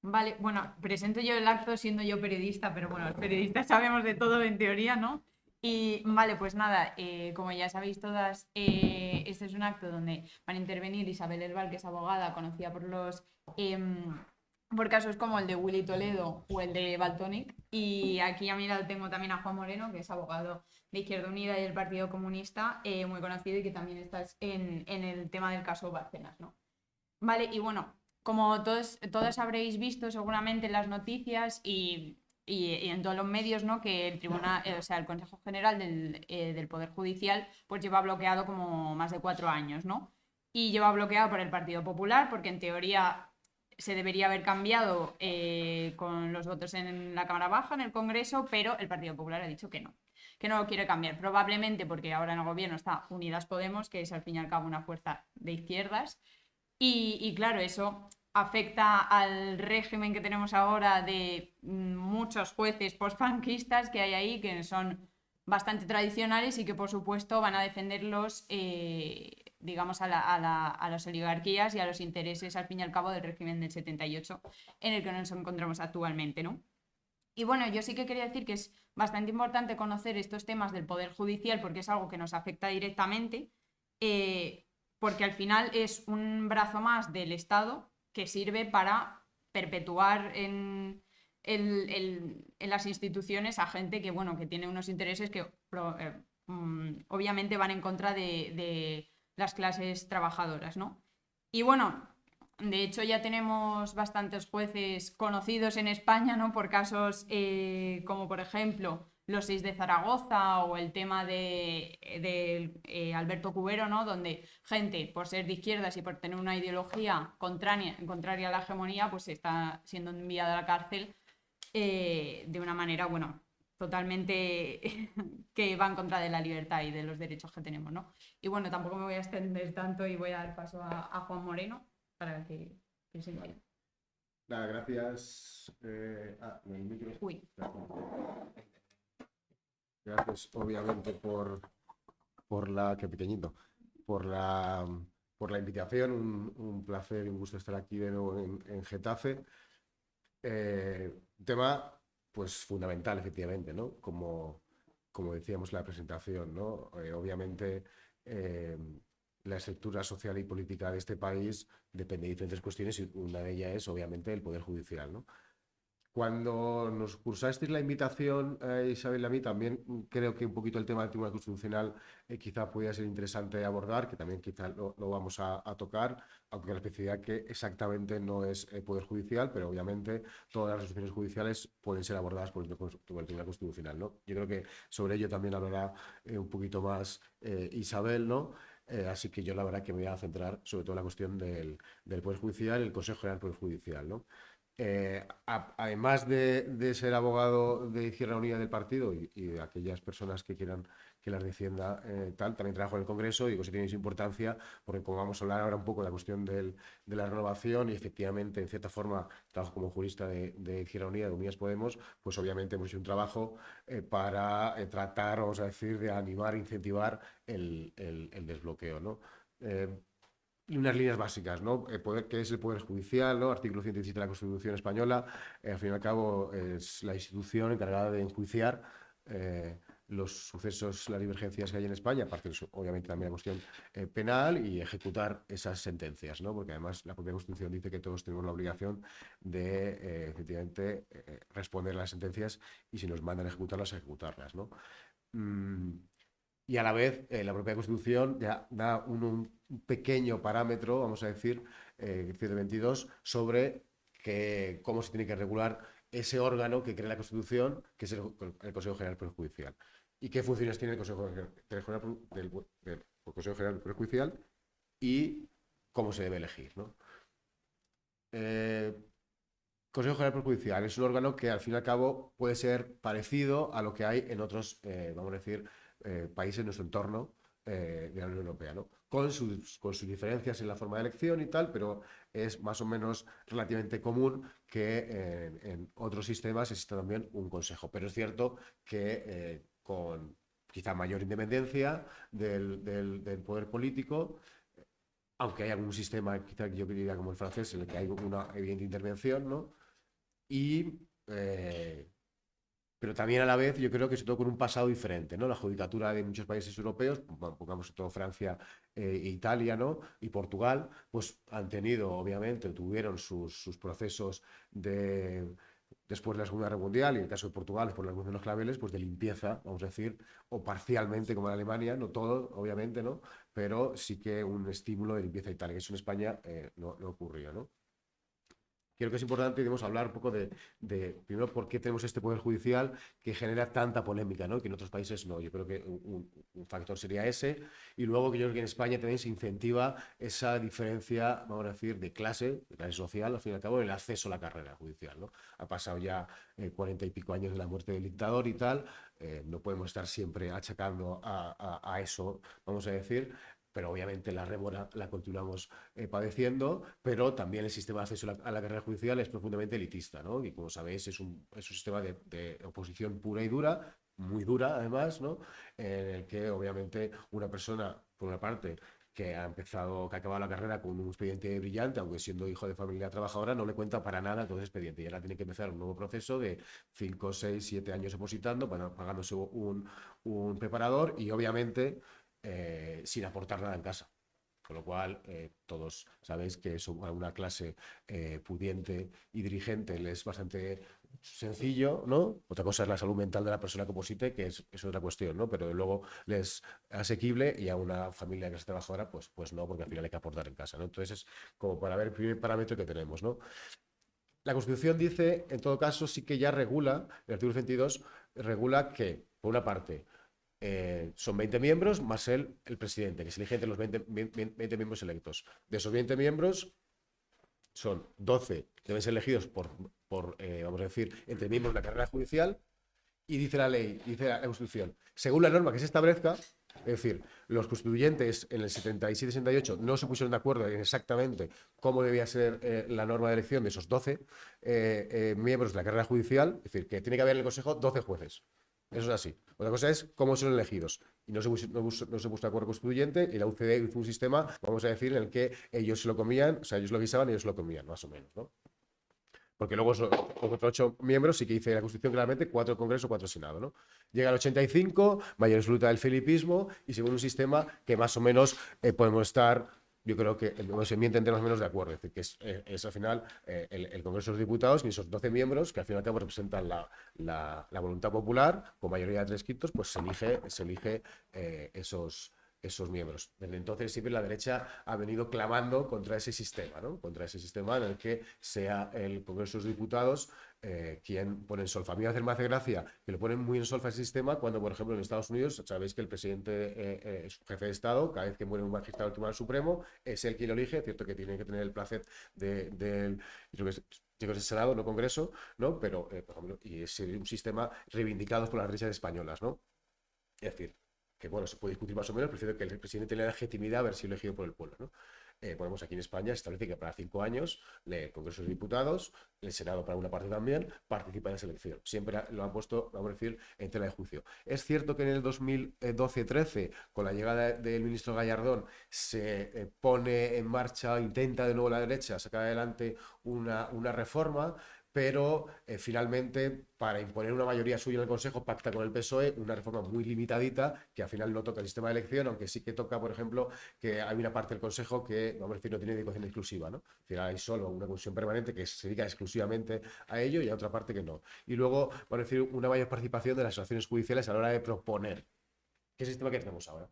Vale, bueno, presento yo el acto siendo yo periodista, pero bueno, los periodistas sabemos de todo en teoría, ¿no? Y vale, pues nada, como ya sabéis todas, este es un acto donde van a intervenir Isabel Herbal, que es abogada, conocida por casos como el de Willy Toledo o el de Valtonyc. Y aquí a mi lado tengo también a Juan Moreno, que es abogado de Izquierda Unida y del Partido Comunista, muy conocido y que también está en el tema del caso Bárcenas, ¿no? Vale, y bueno, como todos habréis visto seguramente en las noticias y en todos los medios, ¿no? Que el tribunal, o sea, el Consejo General del Poder Judicial, pues lleva bloqueado como más de 4 años, ¿no? Y lleva bloqueado por el Partido Popular, porque en teoría se debería haber cambiado con los votos en la Cámara Baja, en el Congreso, pero el Partido Popular ha dicho que no lo quiere cambiar, probablemente porque ahora en el gobierno está Unidas Podemos, que es al fin y al cabo una fuerza de izquierdas, y claro, eso afecta al régimen que tenemos ahora de muchos jueces postfranquistas que hay ahí, que son bastante tradicionales y que por supuesto van a defenderlos, digamos, a las oligarquías y a los intereses, al fin y al cabo, del régimen del 78 en el que nos encontramos actualmente, ¿no? Y bueno, yo sí que quería decir que es bastante importante conocer estos temas del Poder Judicial porque es algo que nos afecta directamente, eh, porque al final es un brazo más del Estado que sirve para perpetuar en las instituciones a gente que, bueno, que tiene unos intereses que obviamente van en contra de las clases trabajadoras, ¿no? Y bueno, de hecho, ya tenemos bastantes jueces conocidos en España, ¿no? Por casos como, por ejemplo, los 6 de Zaragoza o el tema de Alberto Cubero, ¿no? Donde gente, por ser de izquierdas y por tener una ideología contraria a la hegemonía, pues está siendo enviada a la cárcel de una manera, bueno, totalmente que va en contra de la libertad y de los derechos que tenemos, ¿no? Y bueno, tampoco me voy a extender tanto y voy a dar paso a Juan Moreno para que presente. Vale. Nada, gracias. El micro. Uy, Gracias, obviamente, por la. Qué pequeñito. Por la, por la invitación. Un placer y un gusto estar aquí de nuevo en Getafe. Un tema, pues, fundamental, efectivamente, ¿no? Como decíamos en la presentación, ¿no? Obviamente, eh, la estructura social y política de este país depende de diferentes cuestiones y una de ellas es, obviamente, el Poder Judicial, ¿no? Cuando nos cursasteis la invitación, Isabel, y a mí también creo que un poquito el tema del Tribunal Constitucional quizá pudiera ser interesante abordar, que también quizá lo vamos a tocar, aunque la especificidad que exactamente no es Poder Judicial, pero obviamente todas las resoluciones judiciales pueden ser abordadas por el Tribunal Constitucional, ¿no? Yo creo que sobre ello también hablará un poquito más Isabel, ¿no? Así que yo la verdad que me voy a centrar sobre todo en la cuestión del Poder Judicial y el Consejo General del Poder Judicial, ¿no? Además de ser abogado de Izquierda Unida del partido y de aquellas personas que quieran que las defienda, también trabajo en el Congreso y digo, eso tiene su importancia porque como vamos a hablar ahora un poco de la cuestión de la renovación y efectivamente, en cierta forma, trabajo como jurista de Izquierda Unida, de Unidas Podemos, pues obviamente hemos hecho un trabajo para tratar, vamos a decir, de animar e incentivar el desbloqueo, ¿no? Eh, y unas líneas básicas, ¿no? ¿Qué es el Poder Judicial? ¿No? Artículo 117 de la Constitución Española. Al fin y al cabo, es la institución encargada de enjuiciar los sucesos, las divergencias que hay en España, aparte, obviamente, también la cuestión penal y ejecutar esas sentencias, ¿no? Porque además la propia Constitución dice que todos tenemos la obligación de, efectivamente, responder a las sentencias y si nos mandan a ejecutarlas, ejecutarlas, ¿no? Mm, y a la vez la propia Constitución ya da un pequeño parámetro, vamos a decir, 122, sobre cómo se tiene que regular ese órgano que crea la Constitución, que es el Consejo General del Poder Judicial. ¿Y qué funciones tiene el Consejo General del Consejo General del Poder Judicial y cómo se debe elegir, ¿no? Eh, Consejo General del Poder Judicial es un órgano que al fin y al cabo puede ser parecido a lo que hay en otros, vamos a decir, países en nuestro entorno de la Unión Europea, ¿no? Con sus diferencias en la forma de elección y tal, pero es más o menos relativamente común que en otros sistemas exista también un consejo. Pero es cierto que con quizá mayor independencia del poder político, aunque hay algún sistema, quizá yo diría como el francés, en el que hay una evidente intervención, ¿no? y... pero también a la vez yo creo que sobre todo con un pasado diferente, ¿no? La judicatura de muchos países europeos, pongamos todo Francia e Italia, ¿no? Y Portugal, pues han tenido, obviamente, tuvieron sus procesos de, después de la Segunda Guerra Mundial, y en el caso de Portugal, por algunos de los claveles, pues de limpieza, vamos a decir, o parcialmente como en Alemania, no todo, obviamente, ¿no? Pero sí que un estímulo de limpieza y tal, que eso en España no ocurrió, ¿no? Creo que es importante, debemos hablar un poco primero, por qué tenemos este poder judicial que genera tanta polémica, ¿no? Que en otros países no. Yo creo que un factor sería ese. Y luego que yo creo que en España también se incentiva esa diferencia, vamos a decir, de clase social, al fin y al cabo, en el acceso a la carrera judicial, ¿no? Ha pasado ya 40 y pico años de la muerte del dictador y tal. No podemos estar siempre achacando a eso, vamos a decir, pero obviamente la rémora la continuamos padeciendo, pero también el sistema de acceso a la carrera judicial es profundamente elitista, ¿no? Y como sabéis, es un sistema de oposición pura y dura, muy dura además, ¿no? En el que obviamente una persona, por una parte, que ha empezado, que ha acabado la carrera con un expediente brillante, aunque siendo hijo de familia trabajadora, no le cuenta para nada todo ese expediente. Y ahora tiene que empezar un nuevo proceso de 5, 6, 7 años opositando, pagándose un preparador y obviamente sin aportar nada en casa. Con lo cual, todos sabéis que eso a una clase pudiente y dirigente les es bastante sencillo, ¿no? Otra cosa es la salud mental de la persona que oposite, que es otra cuestión, ¿no? Pero luego les es asequible y a una familia que es trabajadora, pues no, porque al final hay que aportar en casa, ¿no? Entonces es como para ver el primer parámetro que tenemos, ¿no? La Constitución dice, en todo caso, sí que ya regula, el artículo 22 regula que, por una parte, son 20 miembros más el presidente, que se elige entre los 20 miembros electos. De esos 20 miembros, son 12 que deben ser elegidos vamos a decir, entre miembros de la carrera judicial, y dice la ley, dice la Constitución, según la norma que se establezca, es decir, los constituyentes en el 77-78 no se pusieron de acuerdo en exactamente cómo debía ser la norma de elección de esos 12 miembros de la carrera judicial, es decir, que tiene que haber en el Consejo 12 jueces. Eso es así. Otra cosa es cómo son elegidos. Y no se puso de acuerdo constituyente y la UCD hizo un sistema, vamos a decir, en el que ellos se lo comían, o sea, ellos lo guisaban y ellos se lo comían, más o menos, ¿no? Porque luego los otros 8 miembros sí que dice la Constitución claramente 4 Congreso, 4 Senado, ¿no? Llega el 85, mayoría absoluta del felipismo y según un sistema que más o menos podemos estar, yo creo que en mi entender más o menos de acuerdo. Es decir, que es al final el Congreso de los Diputados y esos 12 miembros que al fin y al cabo representan la voluntad popular con mayoría de 3 quintos, pues se elige esos miembros. Desde entonces siempre la derecha ha venido clamando contra ese sistema, ¿no? Contra ese sistema en el que sea el Congreso de los Diputados quien pone en solfa. A mí me hace gracia que lo ponen muy en solfa ese sistema cuando, por ejemplo, en Estados Unidos sabéis que el presidente es jefe de Estado, cada vez que muere un magistrado del Tribunal Supremo, es él quien lo elige, es cierto que tiene que tener el placer del creo que es el Senado, no Congreso, ¿no? Pero, por ejemplo, y es un sistema reivindicado por las derechas españolas, ¿no? Es decir, que bueno, se puede discutir más o menos, prefiero que el presidente tenga legitimidad a haber sido elegido por el pueblo, ¿no? Ponemos aquí en España, se establece que para 5 años el Congreso de Diputados, el Senado para una parte también, participa en la selección. Siempre lo han puesto, vamos a decir, en tela de juicio. Es cierto que en el 2012-13, con la llegada del ministro Gallardón, se pone en marcha, intenta de nuevo la derecha sacar adelante una reforma, pero finalmente, para imponer una mayoría suya en el Consejo, pacta con el PSOE una reforma muy limitadita, que al final no toca el sistema de elección, aunque sí que toca, por ejemplo, que hay una parte del Consejo que, vamos a decir, no tiene dedicación exclusiva, ¿no? Es decir, hay solo una comisión permanente que se dedica exclusivamente a ello y a otra parte que no. Y luego, vamos a decir, una mayor participación de las asociaciones judiciales a la hora de proponer. ¿Qué sistema que tenemos ahora?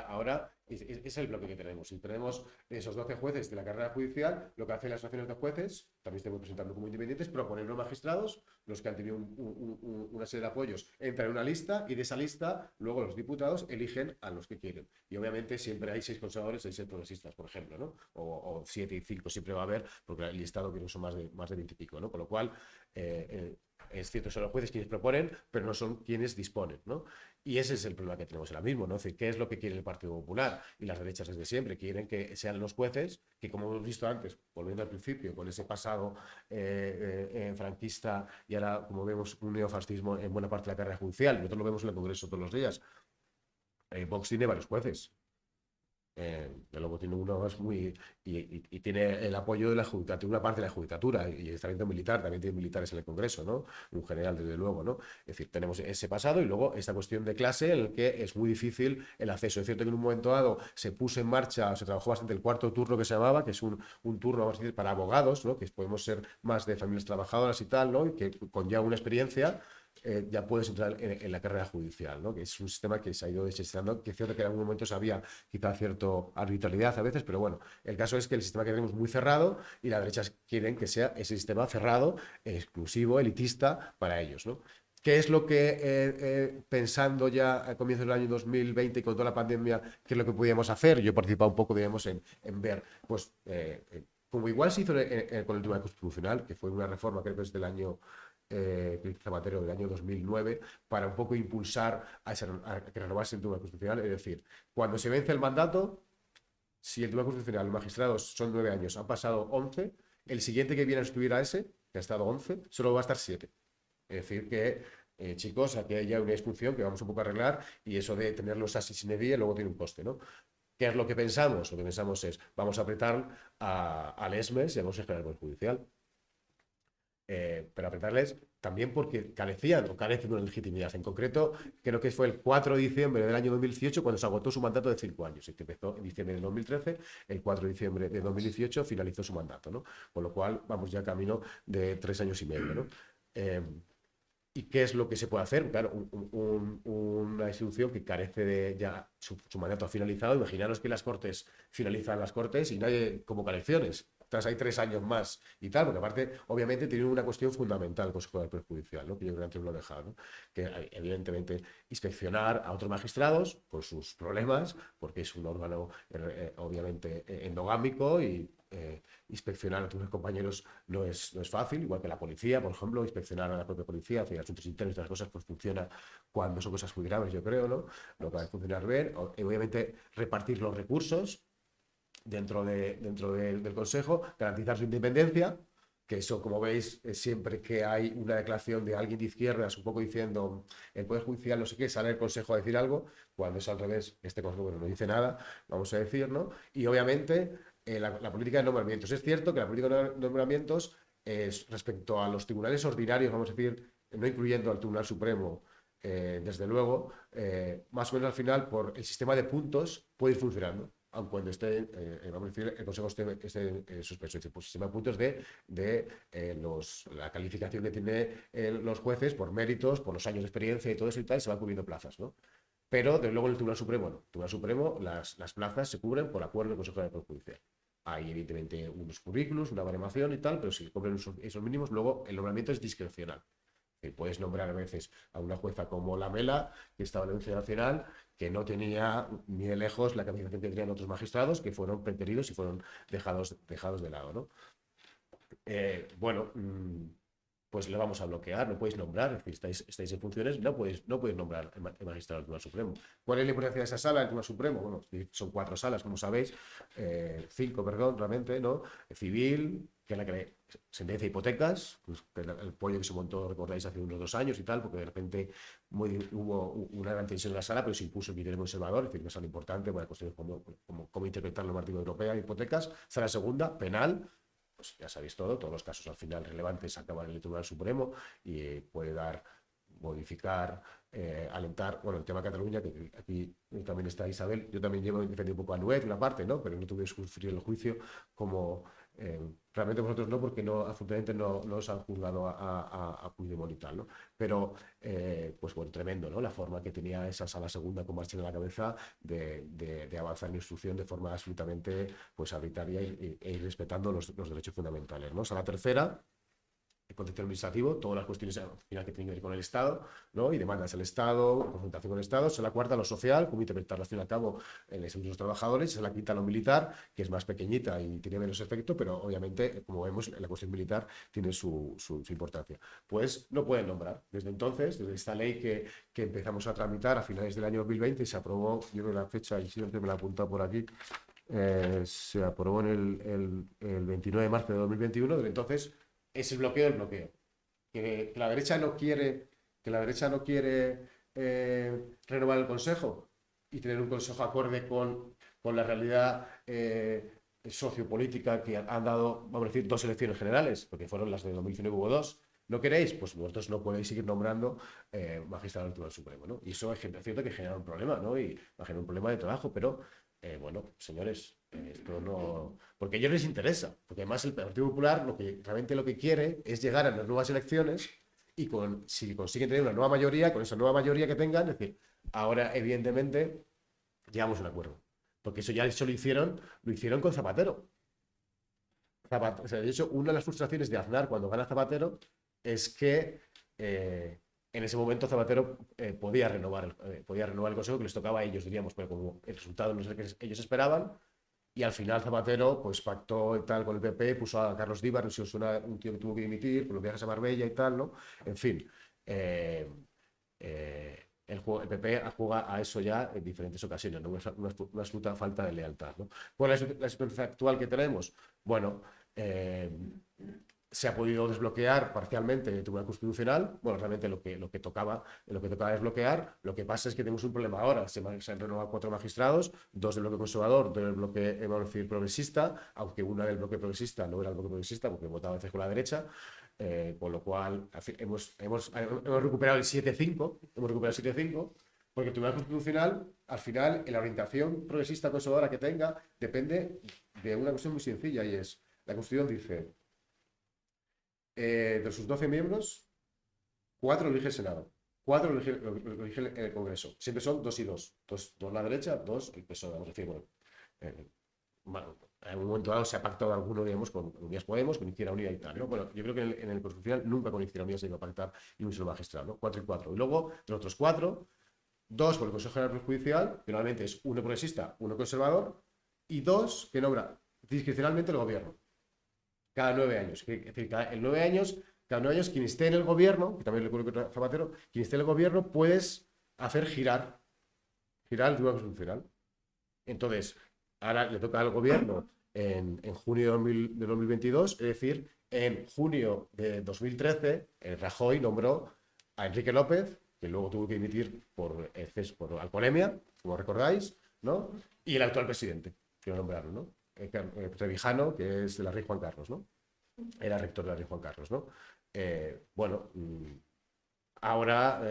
Ahora es el bloque que tenemos. Si tenemos esos 12 jueces de la carrera judicial, lo que hacen las asociaciones de jueces, también se pueden presentar como independientes, proponer los magistrados, los que han tenido una serie de apoyos, entran en una lista y de esa lista luego los diputados eligen a los que quieren. Y obviamente siempre hay 6 conservadores y 6 progresistas, por ejemplo, ¿no? O 7 y 5 siempre va a haber, porque el listado que son más de 20 y pico, ¿no? Con lo cual, es cierto, son los jueces quienes proponen, pero no son quienes disponen, ¿no? Y ese es el problema que tenemos ahora mismo, ¿no? Es decir, ¿qué es lo que quiere el Partido Popular? Y las derechas desde siempre quieren que sean los jueces, que como hemos visto antes, volviendo al principio, con ese pasado franquista y ahora, como vemos, un neofascismo en buena parte de la carrera judicial. Nosotros lo vemos en el Congreso todos los días. Vox tiene varios jueces. el luego tiene uno es muy y tiene el apoyo de la judicatura, una parte de la judicatura y el estamento militar, también tiene militares en el Congreso, ¿no? Un general, desde luego, ¿no? Es decir, tenemos ese pasado y luego esta cuestión de clase en el que es muy difícil el acceso. Es cierto que en un momento dado se puso en marcha, se trabajó bastante el cuarto turno que se llamaba, que es un turno, vamos a decir, para abogados, ¿no? Que podemos ser más de familias trabajadoras y tal, ¿no? Y que con ya una experiencia ya puedes entrar en la carrera judicial, ¿no? Que es un sistema que se ha ido desechando, que es cierto que en algún momento había quizá cierta arbitrariedad a veces, pero bueno, el caso es que el sistema que tenemos es muy cerrado y la derecha quieren que sea ese sistema cerrado, exclusivo, elitista para ellos, ¿no? ¿Qué es lo que, pensando ya a comienzos del año 2020 y con toda la pandemia, qué es lo que podíamos hacer? Yo he participado un poco, digamos, en ver, pues, como igual se hizo con el Tribunal Constitucional, que fue una reforma, creo que es del año Zapatero del año 2009, para un poco impulsar a que renovase el Tribunal Constitucional. Es decir, cuando se vence el mandato, si el Tribunal Constitucional, los magistrados son 9 años, han pasado 11, el siguiente que viene a sustituir a ese, que ha estado 11, solo va a estar 7. Es decir, que, chicos, aquí hay ya una disfunción que vamos un poco a arreglar y eso de tenerlos así sin edie luego tiene un coste, ¿no? ¿Qué es lo que pensamos? Lo que pensamos es, vamos a apretar al ESMES y al Consejo General del Poder Judicial. Pero apretarles también porque carecían o carecen de una legitimidad. En concreto, creo que fue el 4 de diciembre del año 2018 cuando se agotó su mandato de 5 años. Y que empezó en diciembre de 2013, el 4 de diciembre de 2018 finalizó su mandato, ¿no? Con lo cual vamos ya camino de 3 años y medio, ¿no? ¿Y qué es lo que se puede hacer? Claro, una institución que carece de ya su mandato ha finalizado. Imaginaros que las Cortes finalizan las Cortes y nadie convoca elecciones. Entonces hay 3 años más y tal, porque aparte, obviamente, tiene una cuestión fundamental el Consejo del Poder Judicial, ¿no? Que yo creo que antes lo he dejado, ¿no? Que evidentemente inspeccionar a otros magistrados por sus problemas, porque es un órgano obviamente endogámico y inspeccionar a tus compañeros no es fácil, igual que la policía, por ejemplo, inspeccionar a la propia policía, hacer asuntos internos y otras cosas, pues funciona cuando son cosas muy graves, yo creo, ¿no? Lo que va a funcionar bien, obviamente repartir los recursos dentro del Consejo, garantizar su independencia, que eso, como veis, siempre que hay una declaración de alguien de izquierdas, un poco diciendo el Poder Judicial, no sé qué, sale el Consejo a decir algo, cuando es al revés, este Consejo bueno, no dice nada, vamos a decir, ¿no? Y obviamente la política de nombramientos. Es cierto que la política de nombramientos respecto a los tribunales ordinarios, vamos a decir, no incluyendo al Tribunal Supremo, desde luego, más o menos al final, por el sistema de puntos, puede ir funcionando aun cuando esté, vamos a decir, el Consejo esté suspenso. Es decir, pues sistema de puntos la calificación que tienen los jueces por méritos, por los años de experiencia y todo eso y tal, y se van cubriendo plazas, ¿no? Pero, desde luego, en el Tribunal Supremo, no. El Tribunal Supremo, las plazas se cubren por acuerdo del Consejo de Poder Judicial. Hay, evidentemente, unos currículos, una baremación y tal, pero si cubren esos mínimos, luego el nombramiento es discrecional. Puedes nombrar a veces a una jueza como Lamela, que estaba en la Audiencia Nacional, que no tenía ni de lejos la calificación que tenían otros magistrados, que fueron preteridos y fueron dejados de lado, ¿no? Bueno, pues le vamos a bloquear, no podéis nombrar, es decir, estáis en funciones, no podéis nombrar el magistrado del Tribunal Supremo. ¿Cuál es la importancia de esa sala del Tribunal Supremo? Bueno, son 4 salas, como sabéis, 5, perdón, realmente, ¿no? Civil, que es la que sentencia hipotecas, pues, que el pollo que se montó, recordáis, hace unos 2 años y tal, porque de repente hubo una gran tensión en la sala, pero se impuso el criterio conservador, es decir, una sala importante para cuestiones como interpretar la normativa europea de hipotecas. Sala segunda, penal, pues ya sabéis todos los casos al final relevantes acaban en el Tribunal Supremo y puede dar, modificar, alentar, bueno, el tema de Cataluña, que aquí también está Isabel, yo también llevo defendiendo un poco a Nuet, una parte, ¿no? Pero no tuve que sufrir el juicio como realmente vosotros no, porque no, afortunadamente no os han juzgado a Puigdemont y tal, ¿no? Pero, pues bueno, tremendo, ¿no? La forma que tenía esa sala segunda con Marchena en la cabeza de avanzar en instrucción de forma absolutamente, pues, arbitraria e ir respetando los derechos fundamentales, ¿no? Sala tercera, el contexto administrativo, todas las cuestiones al final que tienen que ver con el Estado, ¿no? Y demandas del Estado, confrontación con el Estado. Se la cuarta, lo social, cómo interpretar la acción a cabo en el Estatuto de los Trabajadores. Se la quinta, lo militar, que es más pequeñita y tiene menos efecto, pero obviamente, como vemos, la cuestión militar tiene su importancia. Pues no pueden nombrar. Desde entonces, desde esta ley que empezamos a tramitar a finales del año 2020, se aprobó, yo creo la fecha, y siempre me la he apuntado por aquí, se aprobó en el 29 de marzo de 2021, desde entonces es el bloqueo del bloqueo. Que la derecha no quiere, renovar el Consejo y tener un Consejo acorde con con la realidad sociopolítica que han dado, vamos a decir, 2 elecciones generales, porque fueron las de 2019 hubo 2. ¿No queréis? Pues vosotros no podéis seguir nombrando magistrado del Tribunal Supremo, ¿no? Y eso es cierto que genera un problema, ¿no? Y va a generar un problema de trabajo, pero bueno, señores, esto no... Porque a ellos les interesa, porque además el Partido Popular realmente lo que quiere es llegar a las nuevas elecciones y si consiguen tener una nueva mayoría, con esa nueva mayoría que tengan, es decir, ahora evidentemente llegamos a un acuerdo. Porque eso lo hicieron con Zapatero. O sea, de hecho, una de las frustraciones de Aznar cuando gana Zapatero es que en ese momento Zapatero podía renovar el Consejo que les tocaba a ellos, diríamos, pero como el resultado no es el que ellos esperaban, y al final Zapatero pues pactó y tal con el PP, puso a Carlos Díbar, no sé si os suena, un tío que tuvo que dimitir por los viajes a Marbella y tal, ¿no? En fin, el PP juega a eso ya en diferentes ocasiones, ¿no? Una absoluta falta de lealtad, ¿no? ¿Cuál es la situación actual que tenemos? Bueno, se ha podido desbloquear parcialmente el Tribunal Constitucional. Bueno, realmente lo que tocaba desbloquear. Lo que pasa es que tenemos un problema ahora. Se han renovado 4 magistrados, 2 del bloque conservador, 2 del bloque, vamos a decir, progresista, aunque una del bloque progresista no era el bloque progresista porque votaba a veces con la derecha. Con lo cual hemos recuperado el 7-5, porque el Tribunal Constitucional, al final, en la orientación progresista conservadora que tenga, depende de una cuestión muy sencilla, y es, la Constitución dice, de sus 12 miembros, 4 lo elige el Senado, 4 lo elige el Congreso. Siempre son 2 y 2. 2 la derecha, 2 el PSOE. Vamos a decir, bueno, en un momento dado se ha pactado alguno, digamos, con Unidas Podemos, con Izquierda Unida y tal, ¿no? Bueno, yo creo que en el Constitucional nunca con Izquierda Unida se iba a pactar ni un solo magistrado, ¿no? 4 y 4. Y luego, de los otros 4, 2 por el Consejo General Judicial, que normalmente es uno progresista, uno conservador, y 2 que nombra discrecionalmente el gobierno. Cada 9 años. Es decir, cada 9 años, quien esté en el gobierno, que también le ocurre con Zapatero, quien esté en el gobierno, puedes hacer girar el Tribunal Constitucional. Entonces, ahora le toca al gobierno en junio de 2022, es decir, en junio de 2013, Rajoy nombró a Enrique López, que luego tuvo que dimitir por alcoholemia, como recordáis, ¿no? Y el actual presidente, que lo nombraron, ¿no? Trevijano, que es de la Rey Juan Carlos, ¿no? Era rector de la Rey Juan Carlos, ¿no? Bueno, ahora...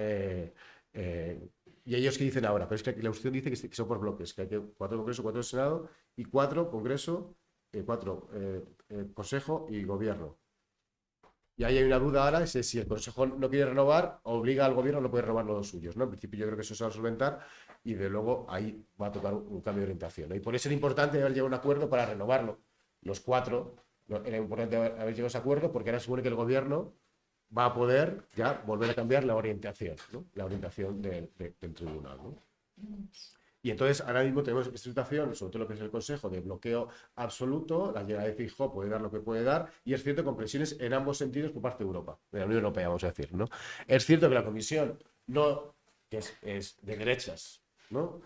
¿Y ellos qué dicen ahora? Pero es que la Constitución dice que son por bloques, que hay que 4 Congreso, 4 Senado y 4 Congreso, 4 Consejo y Gobierno. Y ahí hay una duda ahora, es si el Consejo no quiere renovar, obliga al Gobierno a no poder renovar los suyos, ¿no? En principio yo creo que eso se va a solventar y de luego ahí va a tocar un cambio de orientación, ¿no? Y por eso era importante haber llegado a un acuerdo para renovarlo. Los 4, era importante haber llegado a ese acuerdo porque ahora supone que el Gobierno va a poder ya volver a cambiar la orientación, ¿no? La orientación del tribunal, ¿no? Y entonces ahora mismo tenemos esta situación, sobre todo lo que es el Consejo, de bloqueo absoluto. La llegada de Feijóo puede dar lo que puede dar, y es cierto, con presiones en ambos sentidos por parte de Europa, de la Unión Europea, vamos a decir, ¿no? Es cierto que la Comisión no, que es de derechas, ¿no?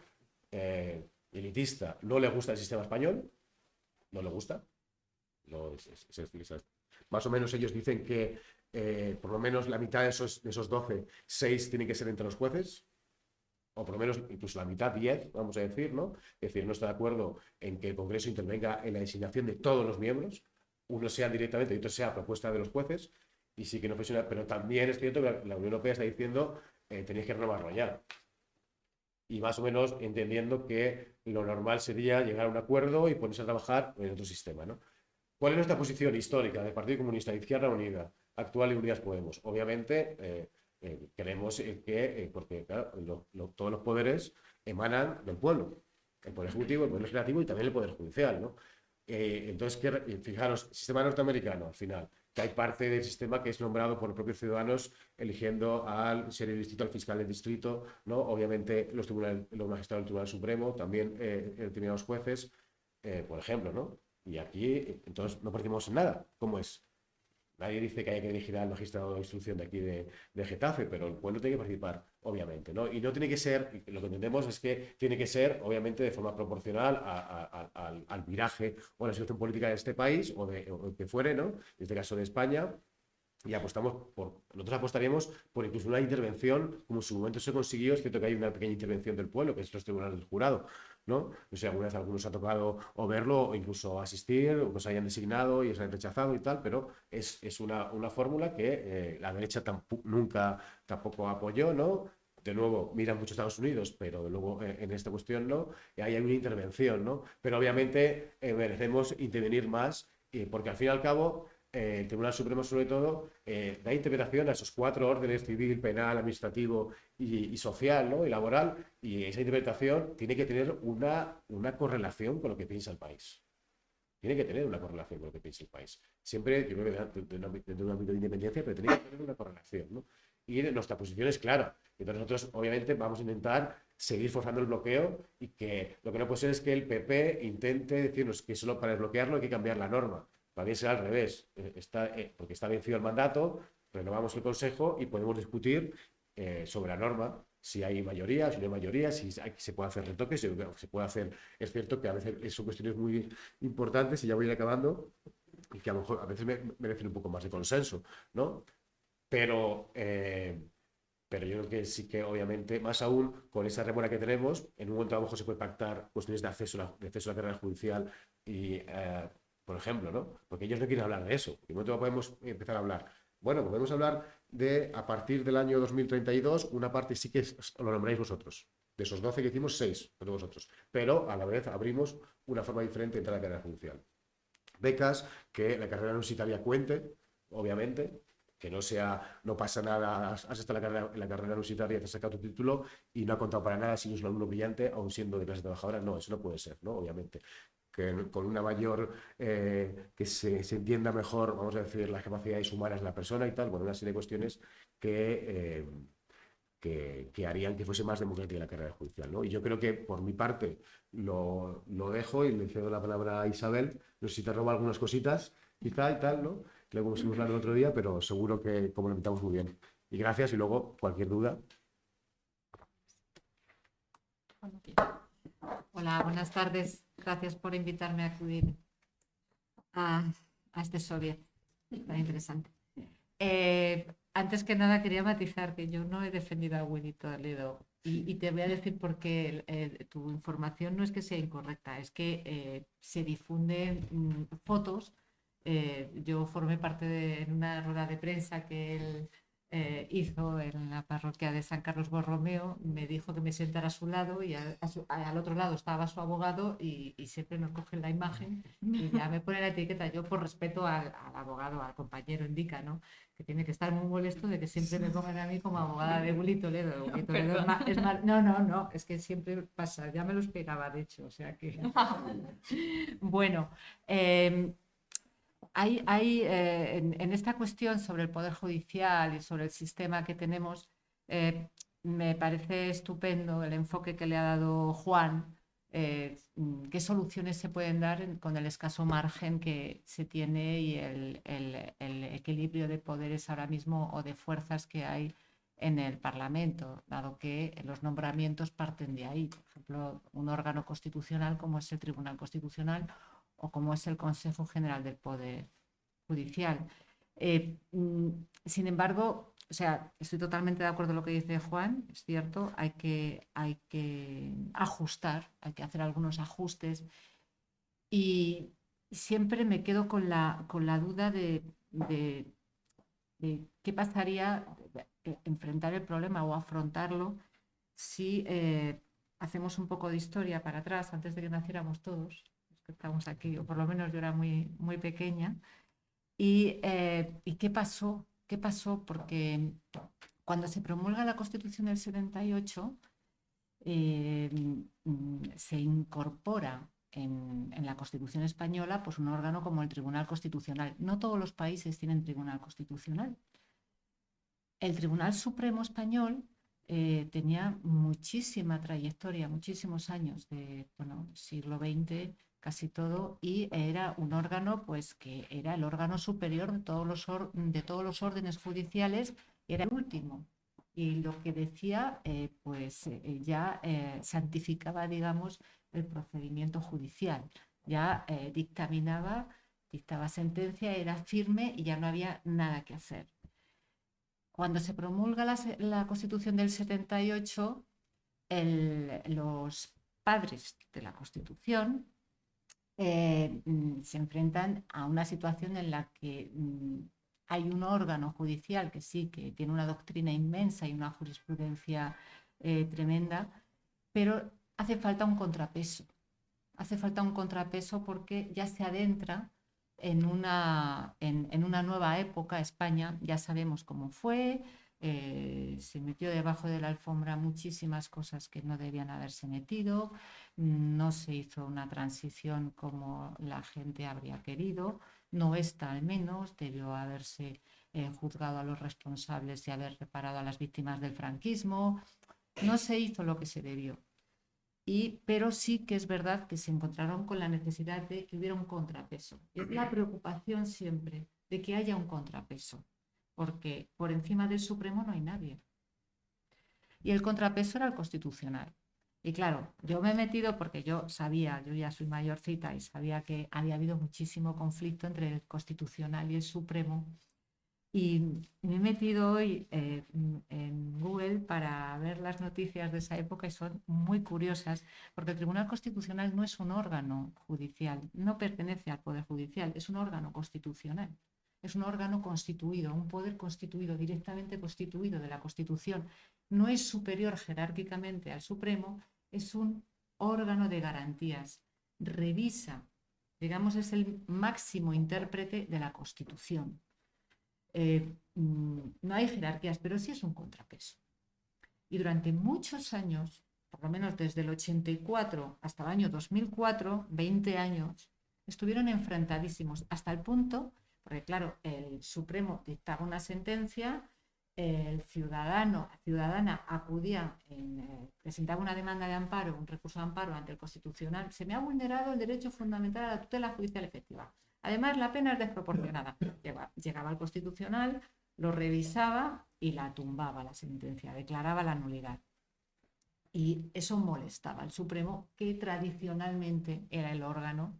Elitista, no le gusta el sistema español, no le gusta. No, más o menos ellos dicen que por lo menos la mitad de esos 12, 6 tienen que ser entre los jueces, o por lo menos incluso la mitad, 10, vamos a decir, ¿no? Es decir, no está de acuerdo en que el Congreso intervenga en la designación de todos los miembros, uno sea directamente y otro sea a propuesta de los jueces, y sí que no funciona, pero también es cierto que la Unión Europea está diciendo tenéis que renovarlo ya. Y más o menos entendiendo que lo normal sería llegar a un acuerdo y ponerse a trabajar en otro sistema, ¿no? ¿Cuál es nuestra posición histórica del Partido Comunista de Izquierda Unida, actual y Unidas Podemos? Obviamente, creemos que, porque claro, todos los poderes emanan del pueblo, el Poder Ejecutivo, el Poder Legislativo y también el Poder Judicial, ¿no? Entonces, fijaros, sistema norteamericano, al final, que hay parte del sistema que es nombrado por los propios ciudadanos eligiendo al ser el distrito, al fiscal del distrito, ¿no? Obviamente los magistrados del Tribunal Supremo, también determinados jueces, por ejemplo, ¿no? Y aquí, entonces, no partimos en nada. ¿Cómo es? Nadie dice que haya que elegir al magistrado de instrucción de aquí de Getafe, pero el pueblo tiene que participar, obviamente, ¿no? Y no tiene que ser, lo que entendemos es que tiene que ser, obviamente, de forma proporcional al viraje o a la situación política de este país o que fuere, ¿no? En este caso de España. y nosotros apostaríamos por incluso una intervención, como en su momento se consiguió. Es cierto que hay una pequeña intervención del pueblo, que es los tribunales del jurado, ¿no? No sé, alguna vez a algunos ha tocado o verlo o incluso asistir, o que se hayan designado y se hayan rechazado y tal, pero es una fórmula que la derecha nunca tampoco apoyó, ¿no? De nuevo, miran mucho Estados Unidos, pero luego en esta cuestión no, y ahí hay una intervención, ¿no? Pero obviamente merecemos intervenir más, porque al fin y al cabo el Tribunal Supremo, sobre todo, da interpretación a esos 4 órdenes: civil, penal, administrativo y social, ¿no? Y laboral, y esa interpretación tiene que tener una correlación con lo que piensa el país. Tiene que tener una correlación con lo que piensa el país. Siempre, yo creo que dentro de un ámbito de independencia, pero tiene que tener una correlación, ¿no? Y nuestra posición es clara. Entonces nosotros, obviamente, vamos a intentar seguir forzando el bloqueo, y que lo que no puede ser es que el PP intente decirnos que solo para desbloquearlo hay que cambiar la norma. Para bien será al revés, porque está vencido el mandato, renovamos el Consejo y podemos discutir sobre la norma, si hay mayoría, si no hay mayoría, si se puede hacer retoques, si se puede hacer. Es cierto que a veces son cuestiones muy importantes, y ya voy a ir acabando, y que a lo mejor a veces merecen un poco más de consenso, ¿no? Pero, pero yo creo que sí, que obviamente, más aún con esa remora que tenemos, en un momento a lo mejor se puede pactar cuestiones de acceso a la carrera judicial y, por ejemplo, ¿no? Porque ellos no quieren hablar de eso. En un momento podemos empezar a hablar. Bueno, podemos hablar de, a partir del año 2032, una parte sí que lo nombráis vosotros. De esos 12 que hicimos, 6 de vosotros. Pero a la vez abrimos una forma diferente de entrar a la carrera judicial. Becas, que la carrera universitaria cuente, obviamente, que no pasa nada, has estado en la carrera universitaria, te has sacado tu título y no ha contado para nada si eres un alumno brillante, aún siendo de clase trabajadora. No, eso no puede ser, ¿no? Obviamente. Que con una mayor, que se entienda mejor, vamos a decir, las capacidades humanas de la persona y tal, bueno, una serie de cuestiones que harían que fuese más democrática la carrera judicial, ¿no? Y yo creo que, por mi parte, lo dejo y le cedo la palabra a Isabel. No sé si te roba algunas cositas, quizá, y tal, ¿no? Que luego hemos hablado el otro día, pero seguro que complementamos muy bien. Y gracias, y luego, cualquier duda. Hola, buenas tardes. Gracias por invitarme a acudir a, a este soviet tan interesante. Antes que nada quería matizar que yo no he defendido a Willy Toledo, y te voy a decir por qué tu información no es que sea incorrecta, es que se difunden fotos. Yo formé parte en una rueda de prensa que él hizo en la parroquia de San Carlos Borromeo. Me dijo que me sentara a su lado, y al otro lado estaba su abogado, y siempre nos cogen la imagen y ya me pone la etiqueta. Yo, por respeto al abogado, al compañero, indica, ¿no?, que tiene que estar muy molesto de que siempre me pongan a mí como abogada de Willy Toledo. Willy Toledo no, es que siempre pasa, ya me lo esperaba, de hecho, o sea que... Bueno, hay en esta cuestión sobre el Poder Judicial y sobre el sistema que tenemos, me parece estupendo el enfoque que le ha dado Juan. ¿Qué soluciones se pueden dar con el escaso margen que se tiene y el equilibrio de poderes ahora mismo, o de fuerzas, que hay en el Parlamento, dado que los nombramientos parten de ahí? Por ejemplo, un órgano constitucional como es el Tribunal Constitucional, o como es el Consejo General del Poder Judicial. Sin embargo, o sea, estoy totalmente de acuerdo con lo que dice Juan, es cierto, hay que ajustar, hay que hacer algunos ajustes, y siempre me quedo con la duda de qué pasaría, enfrentar el problema o afrontarlo, si hacemos un poco de historia para atrás, antes de que naciéramos todos, los que estamos aquí, o por lo menos yo era muy, muy pequeña. ¿Y qué pasó? ¿Qué pasó? Porque cuando se promulga la Constitución del 78, se incorpora en la Constitución española, pues, un órgano como el Tribunal Constitucional. No todos los países tienen Tribunal Constitucional. El Tribunal Supremo Español tenía muchísima trayectoria, muchísimos años, siglo XX, casi todo, y era un órgano, pues, que era el órgano superior de todos los órdenes judiciales, y era el último. Y lo que decía, ya santificaba, digamos, el procedimiento judicial. Ya dictaminaba dictaba sentencia, era firme y ya no había nada que hacer. Cuando se promulga la Constitución del 78, los padres de la Constitución se enfrentan a una situación en la que hay un órgano judicial que sí, que tiene una doctrina inmensa y una jurisprudencia tremenda, pero hace falta un contrapeso. Hace falta un contrapeso porque ya se adentra en una nueva época. España ya sabemos cómo fue, se metió debajo de la alfombra muchísimas cosas que no debían haberse metido, no se hizo una transición como la gente habría querido, no está al menos, debió haberse juzgado a los responsables y haber reparado a las víctimas del franquismo, no se hizo lo que se debió. Pero sí que es verdad que se encontraron con la necesidad de que hubiera un contrapeso. Es la preocupación siempre de que haya un contrapeso, porque por encima del Supremo no hay nadie. Y el contrapeso era el Constitucional. Y claro, yo me he metido porque yo ya soy mayorcita y sabía que había habido muchísimo conflicto entre el Constitucional y el Supremo. Y me he metido hoy en Google para ver las noticias de esa época y son muy curiosas, porque el Tribunal Constitucional no es un órgano judicial, no pertenece al Poder Judicial, es un órgano constitucional, es un órgano constituido, un poder constituido, directamente constituido de la Constitución. No es superior jerárquicamente al Supremo, es un órgano de garantías. Revisa, digamos, es el máximo intérprete de la Constitución. No hay jerarquías, pero sí es un contrapeso. Y durante muchos años, por lo menos desde el 84 hasta el año 2004, 20 años, estuvieron enfrentadísimos hasta el punto, porque claro, el Supremo dictaba una sentencia, el ciudadana acudía, presentaba una demanda de amparo, un recurso de amparo ante el Constitucional. Se me ha vulnerado el derecho fundamental a la tutela judicial efectiva. Además, la pena es desproporcionada. Llegaba al Constitucional, lo revisaba y la tumbaba la sentencia, declaraba la nulidad. Y eso molestaba al Supremo, que tradicionalmente era el órgano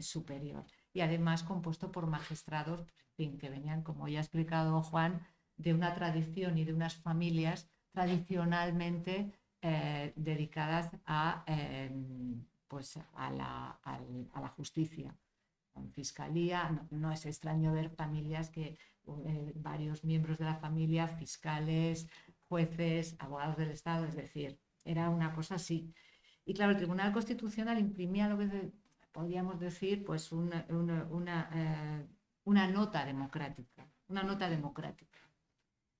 superior. Y además compuesto por magistrados, en fin, que venían, como ya ha explicado Juan, de una tradición y de unas familias tradicionalmente dedicadas a la justicia. Con fiscalía, no es extraño ver familias que varios miembros de la familia, fiscales, jueces, abogados del Estado, es decir, era una cosa así. Y claro, el Tribunal Constitucional imprimía lo que podríamos decir, pues una nota democrática,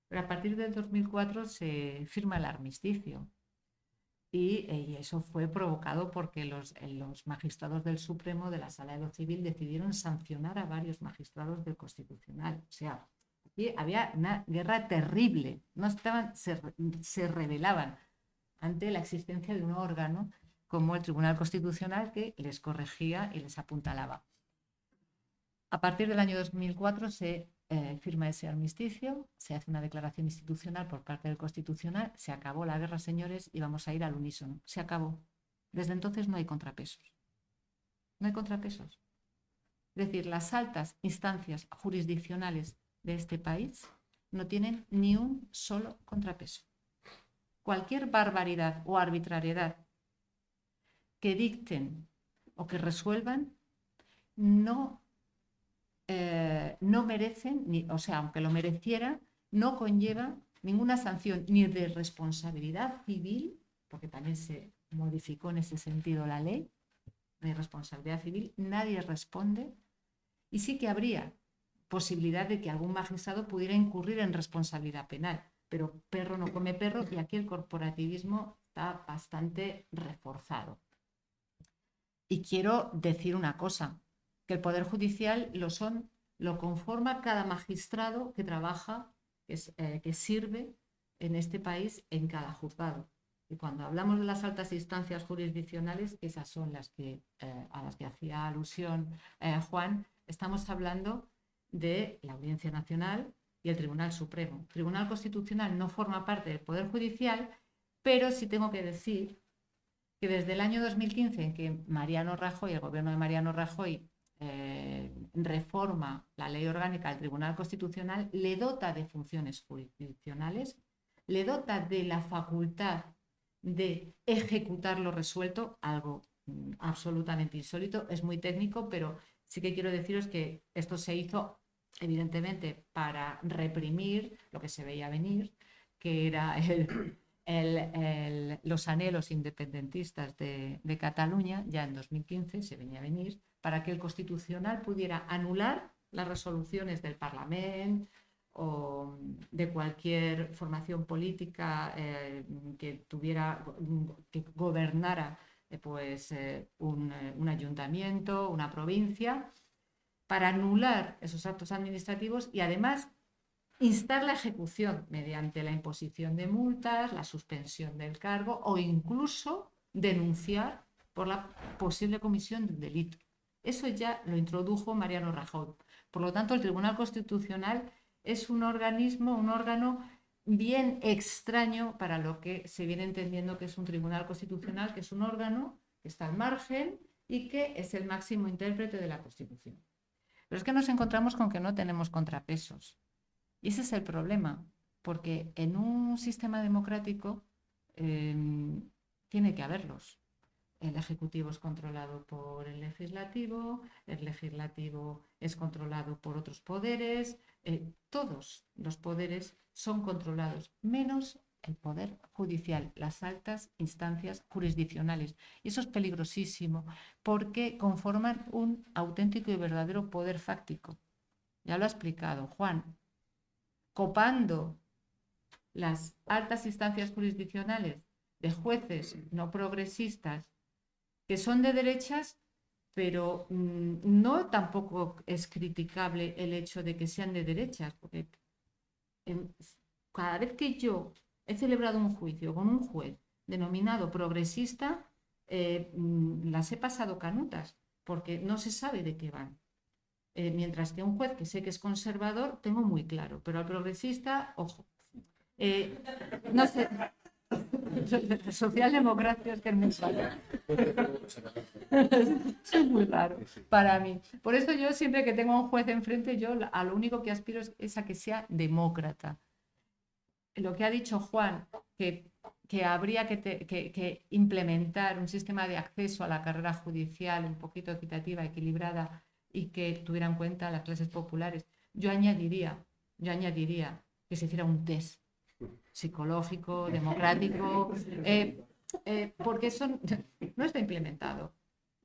Pero a partir del 2004 se firma el armisticio. Y eso fue provocado porque los magistrados del Supremo, de la Sala de lo Civil, decidieron sancionar a varios magistrados del Constitucional. O sea, aquí había una guerra terrible. Se rebelaban ante la existencia de un órgano como el Tribunal Constitucional que les corregía y les apuntalaba. A partir del año 2004 se firma ese armisticio, se hace una declaración institucional por parte del Constitucional, se acabó la guerra, señores, y vamos a ir al unísono. Se acabó. Desde entonces no hay contrapesos. No hay contrapesos. Es decir, las altas instancias jurisdiccionales de este país no tienen ni un solo contrapeso. Cualquier barbaridad o arbitrariedad que dicten o que resuelvan no merecen, aunque lo mereciera, no conlleva ninguna sanción ni de responsabilidad civil, porque también se modificó en ese sentido la ley, de responsabilidad civil, nadie responde, y sí que habría posibilidad de que algún magistrado pudiera incurrir en responsabilidad penal, pero perro no come perro, y aquí el corporativismo está bastante reforzado. Y quiero decir una cosa, que el Poder Judicial lo conforma cada magistrado que trabaja, que sirve en este país en cada juzgado. Y cuando hablamos de las altas instancias jurisdiccionales, esas son a las que hacía alusión Juan, estamos hablando de la Audiencia Nacional y el Tribunal Supremo. El Tribunal Constitucional no forma parte del Poder Judicial, pero sí tengo que decir que desde el año 2015, en que el gobierno de Mariano Rajoy reforma la ley orgánica del Tribunal Constitucional, le dota de funciones jurisdiccionales, le dota de la facultad de ejecutar lo resuelto, algo absolutamente insólito, es muy técnico, pero sí que quiero deciros que esto se hizo evidentemente para reprimir lo que se veía venir, que era los anhelos independentistas de Cataluña. Ya en 2015 se venía a venir para que el Constitucional pudiera anular las resoluciones del Parlamento o de cualquier formación política que gobernara un ayuntamiento, una provincia, para anular esos actos administrativos y además instar la ejecución mediante la imposición de multas, la suspensión del cargo o incluso denunciar por la posible comisión de un delito. Eso ya lo introdujo Mariano Rajoy. Por lo tanto, el Tribunal Constitucional es un órgano bien extraño para lo que se viene entendiendo que es un Tribunal Constitucional, que es un órgano que está al margen y que es el máximo intérprete de la Constitución. Pero es que nos encontramos con que no tenemos contrapesos. Y ese es el problema, porque en un sistema democrático tiene que haberlos. El Ejecutivo es controlado por el Legislativo es controlado por otros poderes, todos los poderes son controlados, menos el Poder Judicial, las altas instancias jurisdiccionales. Y eso es peligrosísimo, porque conforman un auténtico y verdadero poder fáctico. Ya lo ha explicado Juan. Copando las altas instancias jurisdiccionales de jueces no progresistas que son de derechas, pero no tampoco es criticable el hecho de que sean de derechas, porque cada vez que yo he celebrado un juicio con un juez denominado progresista, las he pasado canutas, porque no se sabe de qué van. Mientras que un juez que sé que es conservador, tengo muy claro, pero al progresista, ojo. No sé, socialdemocracia es que es muy raro. Es muy raro para mí. Por eso yo siempre que tengo a un juez enfrente, yo a lo único que aspiro es a que sea demócrata. Lo que ha dicho Juan, que habría que implementar un sistema de acceso a la carrera judicial un poquito equitativa, equilibrada, y que tuviera en cuenta las clases populares. Yo añadiría que se hiciera un test psicológico, democrático, porque eso no está implementado.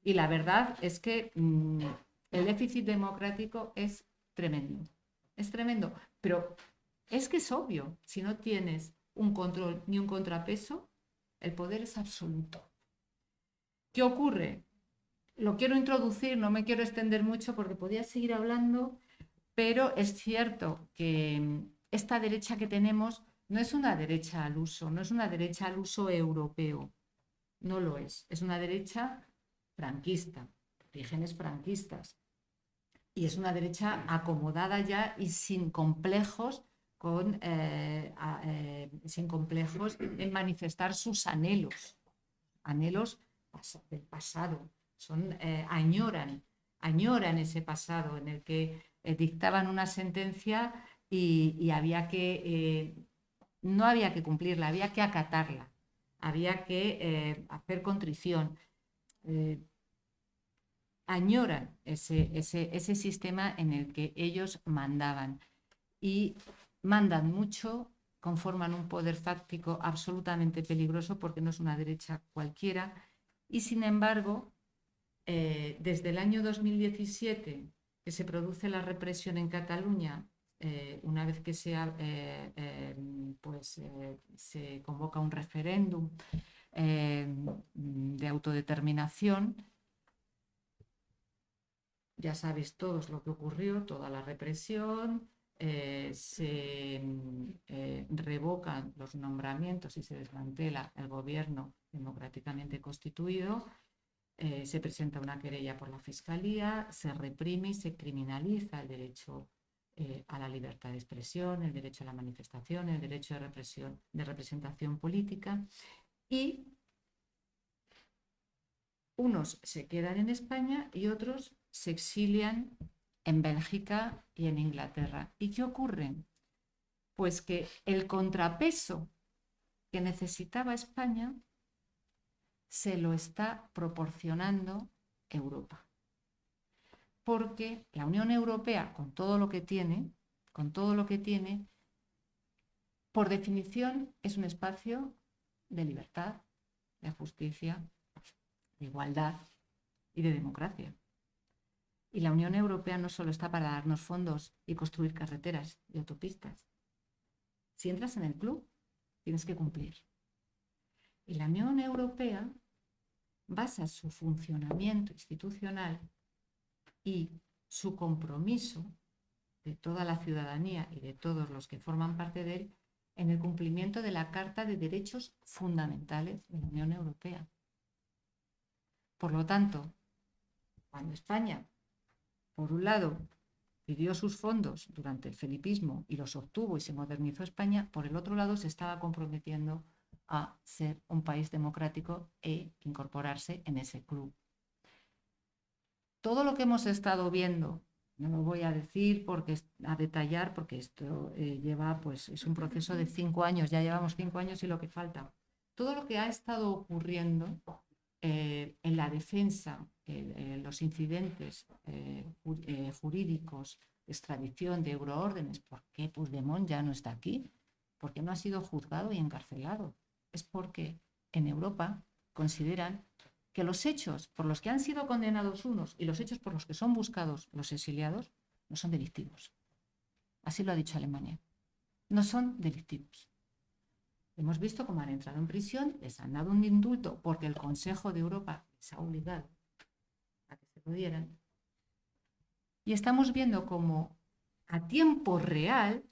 Y la verdad es que el déficit democrático es tremendo, pero es que es obvio, si no tienes un control ni un contrapeso, el poder es absoluto. ¿Qué ocurre? Lo quiero introducir, no me quiero extender mucho porque podría seguir hablando, pero es cierto que esta derecha que tenemos no es una derecha al uso, no es una derecha al uso europeo, no lo es una derecha franquista, orígenes franquistas, y es una derecha acomodada ya y sin complejos, sin complejos en manifestar sus anhelos del pasado. Añoran ese pasado en el que dictaban una sentencia y no había que cumplirla, había que acatarla, había que hacer contrición. Añoran ese sistema en el que ellos mandaban y mandan mucho, conforman un poder fáctico absolutamente peligroso porque no es una derecha cualquiera y sin embargo desde el año 2017 que se produce la represión en Cataluña, una vez que se convoca un referéndum de autodeterminación, ya sabéis todos lo que ocurrió, toda la represión, se revocan los nombramientos y se desmantela el gobierno democráticamente constituido. Se presenta una querella por la Fiscalía, se reprime y se criminaliza el derecho a la libertad de expresión, el derecho a la manifestación, el derecho de representación política y Unos se quedan en España y otros se exilian en Bélgica y en Inglaterra. ¿Y qué ocurre? Pues que el contrapeso que necesitaba España se lo está proporcionando Europa. Porque la Unión Europea, con todo lo que tiene, por definición es un espacio de libertad, de justicia, de igualdad y de democracia. Y la Unión Europea no solo está para darnos fondos y construir carreteras y autopistas. Si entras en el club, tienes que cumplir. Y la Unión Europea basa su funcionamiento institucional y su compromiso de toda la ciudadanía y de todos los que forman parte de él en el cumplimiento de la Carta de Derechos Fundamentales de la Unión Europea. Por lo tanto, cuando España, por un lado, pidió sus fondos durante el felipismo y los obtuvo y se modernizó España, por el otro lado se estaba comprometiendo a ser un país democrático e incorporarse en ese club. Todo lo que hemos estado viendo, no lo voy a decir a detallar, porque esto lleva, pues es un proceso de 5 años, ya llevamos 5 años y lo que falta. Todo lo que ha estado ocurriendo en la defensa, los incidentes jurídicos, de extradición, de euroórdenes, ¿por qué Puigdemont ya no está aquí? ¿Por qué no ha sido juzgado y encarcelado? Es porque en Europa consideran que los hechos por los que han sido condenados unos y los hechos por los que son buscados los exiliados no son delictivos. Así lo ha dicho Alemania. No son delictivos. Hemos visto cómo han entrado en prisión, les han dado un indulto porque el Consejo de Europa les ha obligado a que se lo dieran. Y estamos viendo cómo a tiempo real,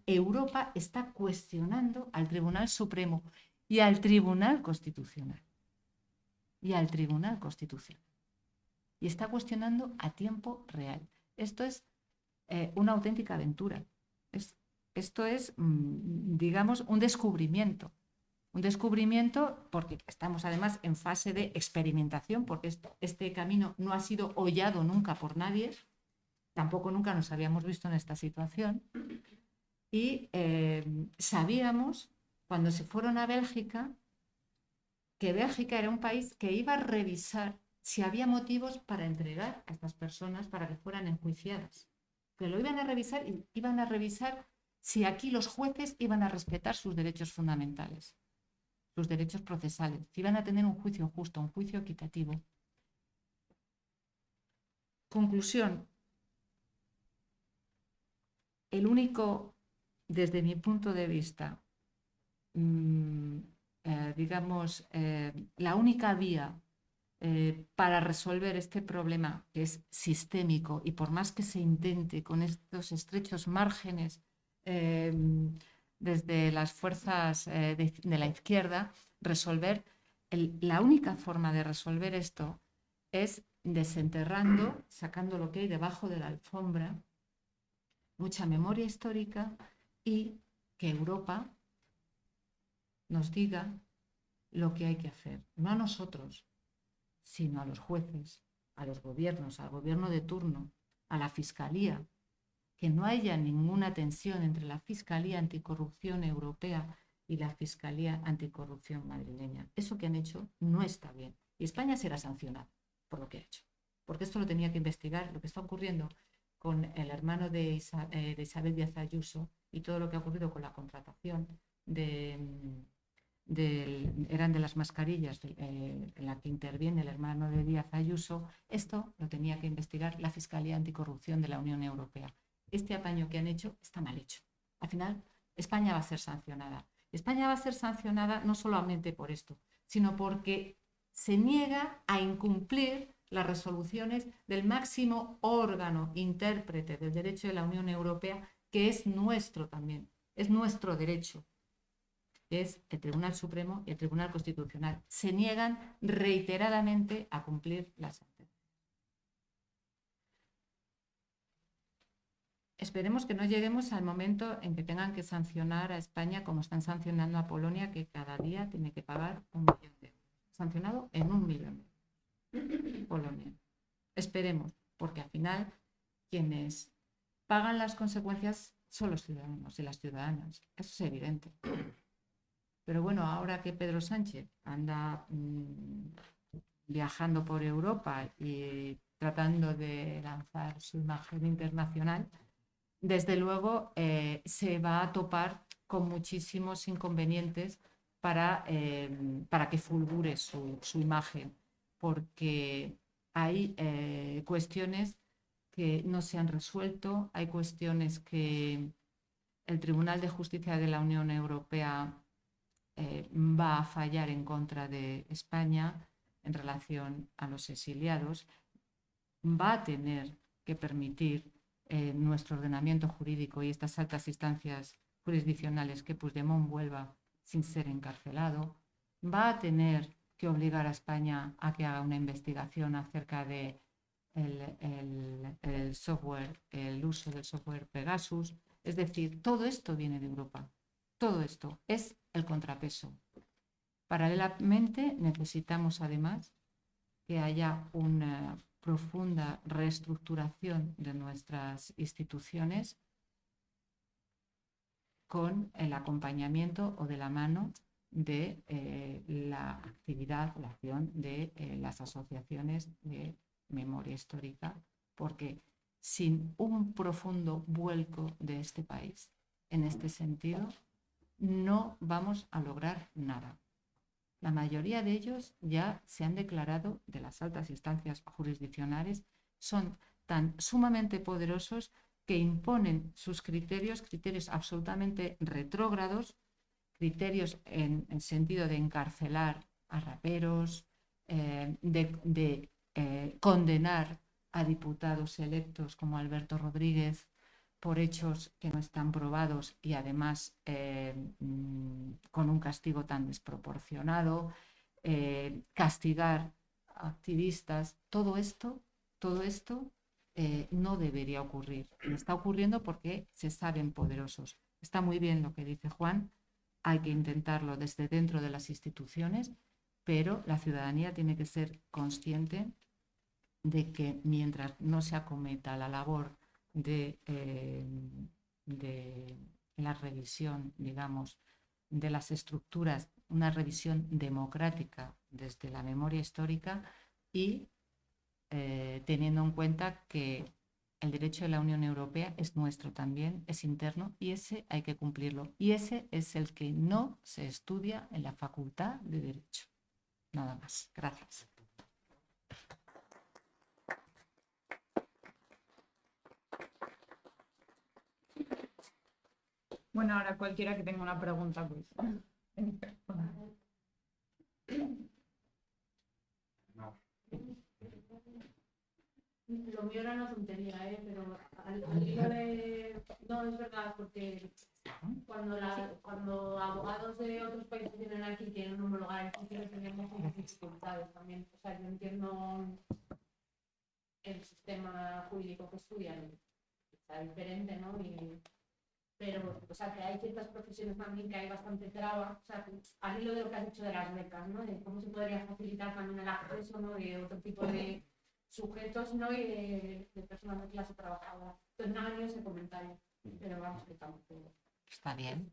Europa está cuestionando al Tribunal Supremo y al Tribunal Constitucional. Y está cuestionando a tiempo real. Esto es una auténtica aventura. Esto es, digamos, un descubrimiento. Un descubrimiento porque estamos además en fase de experimentación, porque este camino no ha sido hollado nunca por nadie, tampoco nunca nos habíamos visto en esta situación. Y sabíamos, cuando se fueron a Bélgica, que Bélgica era un país que iba a revisar si había motivos para entregar a estas personas para que fueran enjuiciadas. Que lo iban a revisar y iban a revisar si aquí los jueces iban a respetar sus derechos fundamentales, sus derechos procesales, si iban a tener un juicio justo, un juicio equitativo. Conclusión. El único, desde mi punto de vista, la única vía para resolver este problema, que es sistémico, y por más que se intente con estos estrechos márgenes desde las fuerzas de la izquierda, la única forma de resolver esto es desenterrando, sacando lo que hay debajo de la alfombra, mucha memoria histórica, y que Europa nos diga lo que hay que hacer, no a nosotros, sino a los jueces, a los gobiernos, al gobierno de turno, a la Fiscalía, que no haya ninguna tensión entre la Fiscalía Anticorrupción Europea y la Fiscalía Anticorrupción madrileña. Eso que han hecho no está bien. Y España será sancionada por lo que ha hecho. Porque esto lo tenía que investigar, lo que está ocurriendo con el hermano de Isabel Díaz Ayuso y todo lo que ha ocurrido con la contratación eran de las mascarillas en la que interviene el hermano de Díaz Ayuso. Esto lo tenía que investigar la Fiscalía Anticorrupción de la Unión Europea. Este apaño que han hecho está mal hecho. Al final, España va a ser sancionada. España va a ser sancionada no solamente por esto, sino porque se niega a incumplir las resoluciones del máximo órgano intérprete del derecho de la Unión Europea, que es nuestro también, es nuestro derecho. Es el Tribunal Supremo y el Tribunal Constitucional. Se niegan reiteradamente a cumplir las sentencias. Esperemos que no lleguemos al momento en que tengan que sancionar a España como están sancionando a Polonia, que cada día tiene que pagar 1 millón de euros. sancionado en 1 millón Polonia. Esperemos, porque al final quienes pagan las consecuencias son los ciudadanos y las ciudadanas. Eso es evidente. Pero bueno, ahora que Pedro Sánchez anda viajando por Europa y tratando de lanzar su imagen internacional, desde luego se va a topar con muchísimos inconvenientes para que fulgure su imagen, porque hay cuestiones que no se han resuelto, hay cuestiones que el Tribunal de Justicia de la Unión Europea va a fallar en contra de España en relación a los exiliados, va a tener que permitir nuestro ordenamiento jurídico y estas altas instancias jurisdiccionales que Puigdemont vuelva sin ser encarcelado, va a tener que obligar a España a que haga una investigación acerca de el software, el uso del software Pegasus. Es decir, todo esto viene de Europa. Todo esto es el contrapeso. Paralelamente, necesitamos además que haya una profunda reestructuración de nuestras instituciones con el acompañamiento o de la mano de la actividad, la acción de las asociaciones de memoria histórica, porque sin un profundo vuelco de este país en este sentido, no vamos a lograr nada. La mayoría de ellos ya se han declarado, de las altas instancias jurisdiccionales, son tan sumamente poderosos que imponen sus criterios absolutamente retrógrados, criterios en el sentido de encarcelar a raperos, de condenar a diputados electos como Alberto Rodríguez por hechos que no están probados y además con un castigo tan desproporcionado, castigar a activistas. Todo esto no debería ocurrir. Está ocurriendo porque se saben poderosos. Está muy bien lo que dice Juan, hay que intentarlo desde dentro de las instituciones, pero la ciudadanía tiene que ser consciente de que mientras no se acometa la labor de la revisión, digamos, de las estructuras, una revisión democrática desde la memoria histórica y teniendo en cuenta que el derecho de la Unión Europea es nuestro también, es interno y ese hay que cumplirlo. Y ese es el que no se estudia en la Facultad de Derecho. Nada más. Gracias. Bueno, ahora cualquiera que tenga una pregunta, pues. Lo mío era una tontería, pero al hilo de... No, es verdad, porque cuando abogados de otros países vienen aquí y quieren homologar el juicio, tenemos muchas dificultades también. O sea, yo entiendo el sistema jurídico que estudian, está diferente, ¿no? Pero, o sea, que hay ciertas profesiones también que hay bastante traba, o sea, al hilo de lo que has dicho de las becas, ¿no? De cómo se podría facilitar también el acceso, ¿no? De otro tipo de sujetos, ¿no? Y de personas de clase trabajadora. Entonces, nada mío ese comentario, pero vamos, que tampoco. Está bien.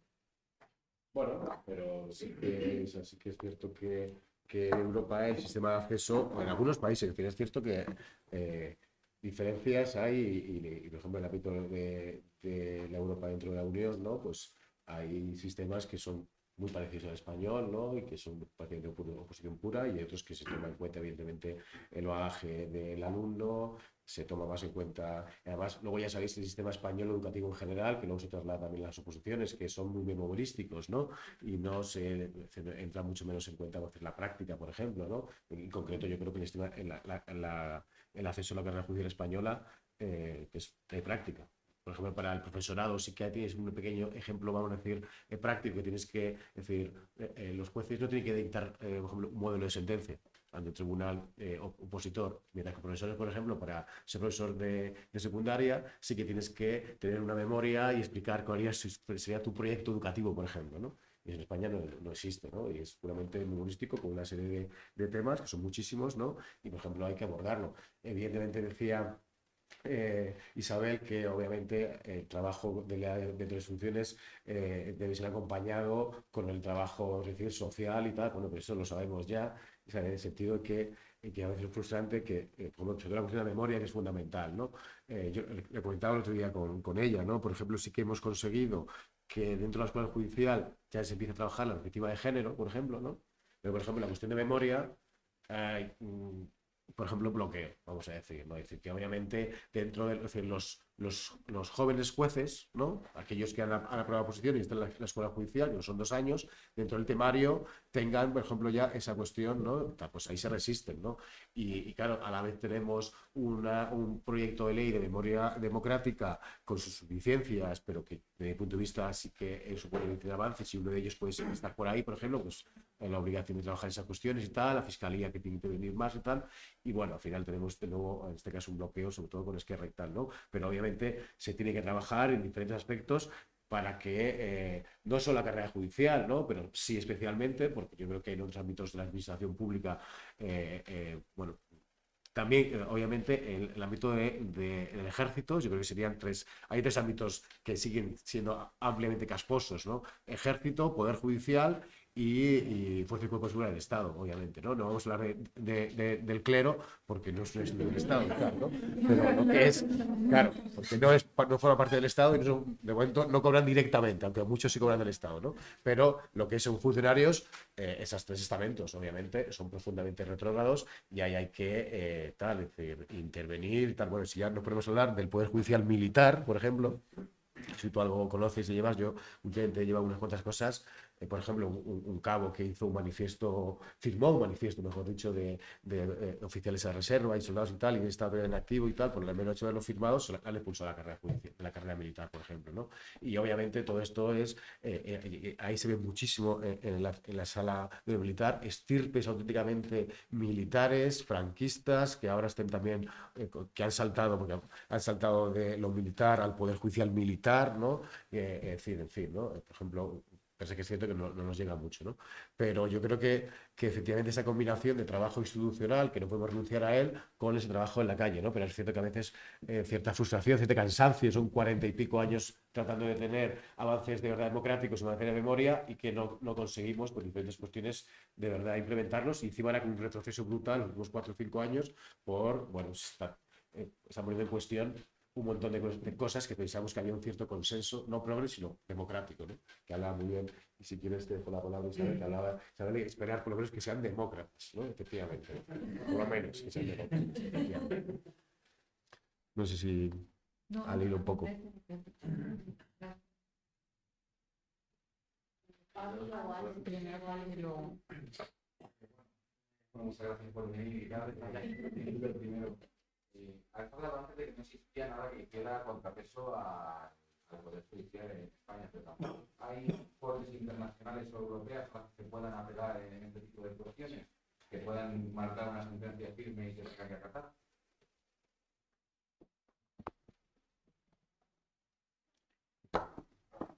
Bueno, pero sí que es cierto que Europa, el sistema de acceso, en algunos países, es cierto que diferencias hay y, por ejemplo, en el ámbito de la Europa dentro de la Unión, ¿no? Pues hay sistemas que son muy parecidos al español, ¿no? Y que son prácticamente oposición pura, y hay otros que se toman en cuenta, evidentemente, el bagaje del alumno, se toma más en cuenta. Además, luego ya sabéis el sistema español educativo en general, que luego se traslada también a las oposiciones, que son muy memorísticos, ¿no? Y no se entra mucho menos en cuenta la práctica, por ejemplo, ¿no? En concreto, yo creo que el acceso a la carrera judicial española que es de práctica. Por ejemplo, para el profesorado sí que tienes un pequeño ejemplo, vamos a decir, práctico, que tienes que, es decir, los jueces no tienen que dictar, por ejemplo, un modelo de sentencia ante el tribunal opositor, mientras que profesores, por ejemplo, para ser profesor de secundaria, sí que tienes que tener una memoria y explicar cuál sería tu proyecto educativo, por ejemplo, ¿no? Y en España no existe, ¿no? Y es puramente humorístico con una serie de temas que son muchísimos, ¿no? Y, por ejemplo, hay que abordarlo. Evidentemente decía Isabel, que obviamente el trabajo de las funciones debe ser acompañado con el trabajo, es decir, social y tal. Bueno, pero eso lo sabemos ya, o sea, en el sentido que a veces es frustrante que, por ejemplo, sobre todo la cuestión de la memoria, que es fundamental, ¿no? Yo le comentaba el otro día con ella, ¿no? Por ejemplo, sí que hemos conseguido que dentro de la escuela judicial ya se empiece a trabajar la perspectiva de género, por ejemplo, ¿no? Pero, por ejemplo, la cuestión de memoria, eh, por ejemplo, bloqueo, vamos a decir, ¿no? Es decir, que obviamente dentro de es decir, los jóvenes jueces, ¿no? Aquellos que han aprobado posición y están en la escuela judicial, que no son 2 años, dentro del temario tengan, por ejemplo, ya esa cuestión, ¿no? Pues ahí se resisten, ¿no? Y claro, a la vez tenemos un proyecto de ley de memoria democrática con sus suficiencias, pero que desde mi punto de vista sí que supone un avance. Si uno de ellos puede estar por ahí, por ejemplo, pues la obligación de trabajar esas cuestiones y tal, la fiscalía que tiene que intervenir más y tal, y bueno, al final tenemos de nuevo, en este caso, un bloqueo, sobre todo con Esquerra y tal, ¿no? Pero obviamente se tiene que trabajar en diferentes aspectos para que no solo la carrera judicial, ¿no? Pero sí especialmente, porque yo creo que en otros ámbitos de la administración pública, bueno, también, obviamente, el ámbito del ejército, yo creo que serían hay 3 ámbitos que siguen siendo ampliamente casposos, ¿no? Ejército, Poder Judicial y Fuerza y Cuerpo de Seguridad del Estado, obviamente, ¿no? No vamos a hablar del clero, porque no es del Estado, claro, ¿no? Pero lo que es, claro, porque no forma parte del Estado y de momento no cobran directamente, aunque muchos sí cobran del Estado, ¿no? Pero lo que son funcionarios, esos 3 estamentos, obviamente, son profundamente retrógrados y ahí hay que, es decir, intervenir y tal. Bueno, si ya no podemos hablar del Poder Judicial militar, por ejemplo, si tú algo conoces y llevas, yo últimamente llevo unas cuantas cosas, por ejemplo, un cabo que hizo firmó un manifiesto, mejor dicho, de oficiales de reserva y soldados y tal, y estaba en activo y tal, por el mero hecho de haberlo firmado, se le expulsó la carrera judicial, la carrera militar, por ejemplo, ¿no? Y obviamente todo esto es, ahí se ve muchísimo en la sala de militar, estirpes auténticamente militares, franquistas, que ahora estén también, que han saltado, porque han saltado de lo militar al Poder Judicial militar, ¿no? En fin, ¿no? Por ejemplo, parece que es cierto que no nos llega mucho, ¿no? Pero yo creo que efectivamente esa combinación de trabajo institucional, que no podemos renunciar a él, con ese trabajo en la calle, ¿no? Pero es cierto que a veces cierta frustración, cierto cansancio, son 40 y pico años tratando de tener avances de verdad democráticos en materia de memoria y que no conseguimos por diferentes cuestiones de verdad implementarlos, y encima era un retroceso brutal en los últimos 4 o 5 años bueno, está poniendo en cuestión un montón de cosas que pensamos que había un cierto consenso, no progre, sino democrático, ¿no? Que hablaba muy bien, y si quieres te dejo la palabra, Isabel, que hablaba Isabel, de esperar por lo menos que sean demócratas, ¿no? Efectivamente, por lo menos que sean demócratas. No sé si al hilo un poco. Muchas gracias por venir. Primero, has hablado antes de que no existía nada que hiciera contrapeso al Poder Judicial en España, pero tampoco hay cortes internacionales o europeas que puedan apelar en este tipo de cuestiones, que puedan marcar una sentencia firme y se tenga que acatar.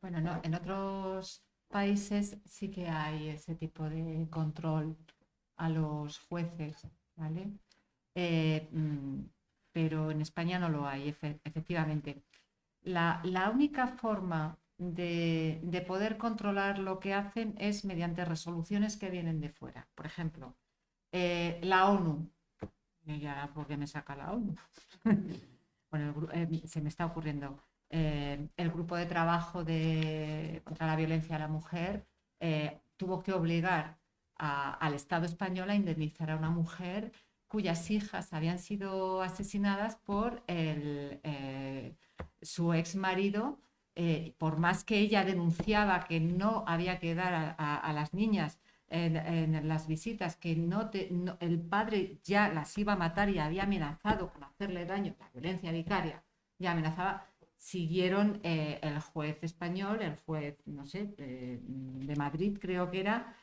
Bueno, no, en otros países sí que hay ese tipo de control a los jueces, ¿vale? Pero en España no lo hay, efectivamente. La única forma de poder controlar lo que hacen es mediante resoluciones que vienen de fuera. Por ejemplo, la ONU. Ya, ¿por qué me saca la ONU? Bueno, se me está ocurriendo. El grupo de trabajo contra la violencia a la mujer tuvo que obligar al Estado español a indemnizar a una mujer cuyas hijas habían sido asesinadas por su ex marido, por más que ella denunciaba que no había que dar a las niñas en las visitas, que el padre ya las iba a matar y había amenazado con hacerle daño, la violencia vicaria, ya amenazaba. Siguieron el juez español, el juez, no sé, de Madrid creo que era,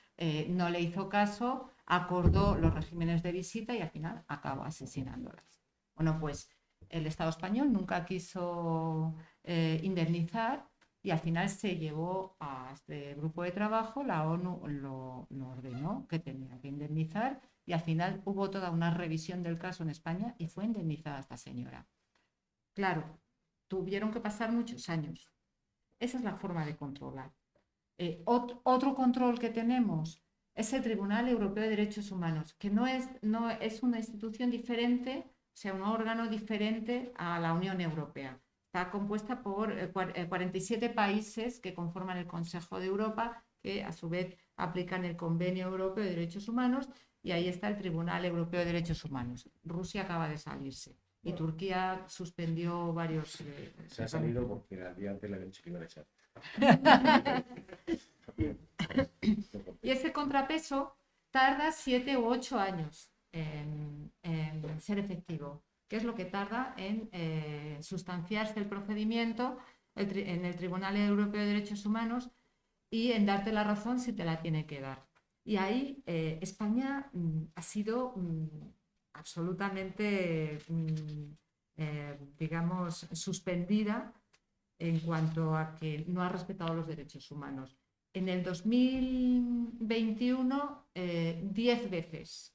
no le hizo caso, acordó los regímenes de visita y al final acabó asesinándolas. Bueno, pues el Estado español nunca quiso indemnizar y al final se llevó a este grupo de trabajo, la ONU lo ordenó que tenía que indemnizar y al final hubo toda una revisión del caso en España y fue indemnizada esta señora. Claro, tuvieron que pasar muchos años. Esa es la forma de controlar. Otro control que tenemos es el Tribunal Europeo de Derechos Humanos, que no es una institución diferente, o sea, un órgano diferente a la Unión Europea. Está compuesta por 47 países que conforman el Consejo de Europa, que a su vez aplican el Convenio Europeo de Derechos Humanos, y ahí está el Tribunal Europeo de Derechos Humanos. Rusia acaba de salirse y Turquía suspendió varios... Se ha salido porque al día antes le habían dicho que iban a echar. Y ese contrapeso tarda 7 u 8 años en ser efectivo, que es lo que tarda en sustanciarse el procedimiento en el Tribunal Europeo de Derechos Humanos y en darte la razón si te la tiene que dar. Y ahí España ha sido absolutamente, digamos, suspendida en cuanto a que no ha respetado los derechos humanos. En el 2021, 10 veces.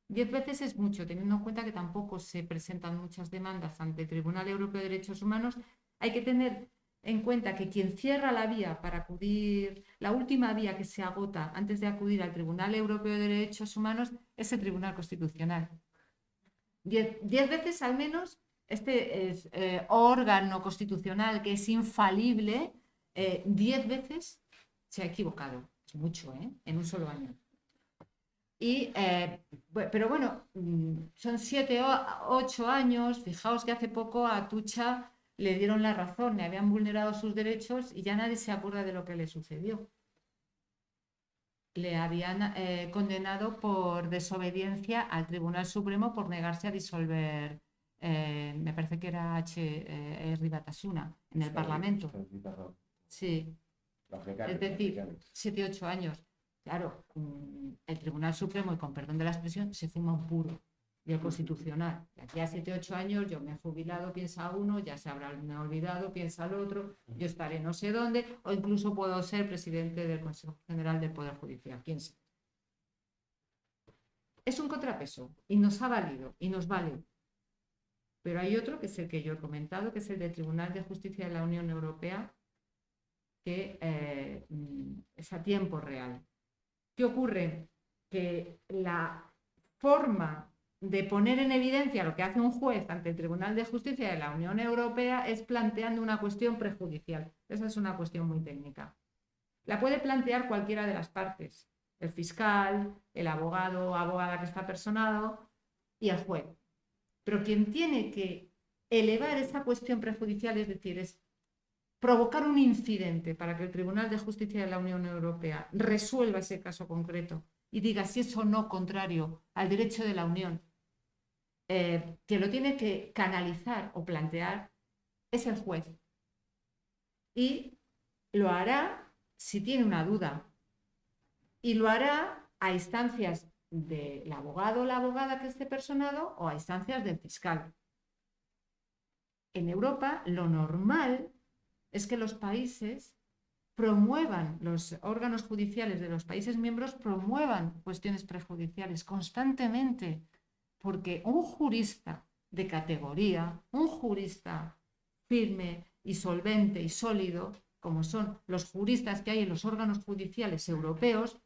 10 veces es mucho, teniendo en cuenta que tampoco se presentan muchas demandas ante el Tribunal Europeo de Derechos Humanos. Hay que tener en cuenta que quien cierra la vía para acudir, la última vía que se agota antes de acudir al Tribunal Europeo de Derechos Humanos es el Tribunal Constitucional. 10 veces al menos este es, órgano constitucional que es infalible, 10 veces se ha equivocado. Es mucho, en un solo año. Pero bueno, son 7 o 8 años. Fijaos que hace poco a Atucha le dieron la razón, le habían vulnerado sus derechos y ya nadie se acuerda de lo que le sucedió. Le habían condenado por desobediencia al Tribunal Supremo por negarse a disolver, me parece que era Herri Batasuna, en el Parlamento. Sí, es decir, 7 u 8 años. Claro, el Tribunal Supremo, y con perdón de la expresión, se fuma un puro. Y el Constitucional, de aquí a 7 u 8 años yo me he jubilado, piensa uno, ya se habrá olvidado, piensa el otro, yo estaré no sé dónde, o incluso puedo ser presidente del Consejo General del Poder Judicial, quién sé. Es un contrapeso y nos ha valido y nos vale. Pero hay otro, que es el que yo he comentado, que es el del Tribunal de Justicia de la Unión Europea, que es a tiempo real. ¿Qué ocurre? Que la forma de poner en evidencia lo que hace un juez ante el Tribunal de Justicia de la Unión Europea es planteando una cuestión prejudicial. Esa es una cuestión muy técnica. La puede plantear cualquiera de las partes, el fiscal, el abogado o abogada que está personado y el juez. Pero quien tiene que elevar esa cuestión prejudicial, es decir, es provocar un incidente para que el Tribunal de Justicia de la Unión Europea resuelva ese caso concreto y diga si es o no contrario al derecho de la Unión, que lo tiene que canalizar o plantear, es el juez. Y lo hará si tiene una duda. Y lo hará a instancias del abogado o la abogada que esté personado o a instancias del fiscal. En Europa, lo normal es que los países promuevan, los órganos judiciales de los países miembros promuevan cuestiones prejudiciales constantemente, porque un jurista de categoría, un jurista firme y solvente y sólido, como son los juristas que hay en los órganos judiciales europeos,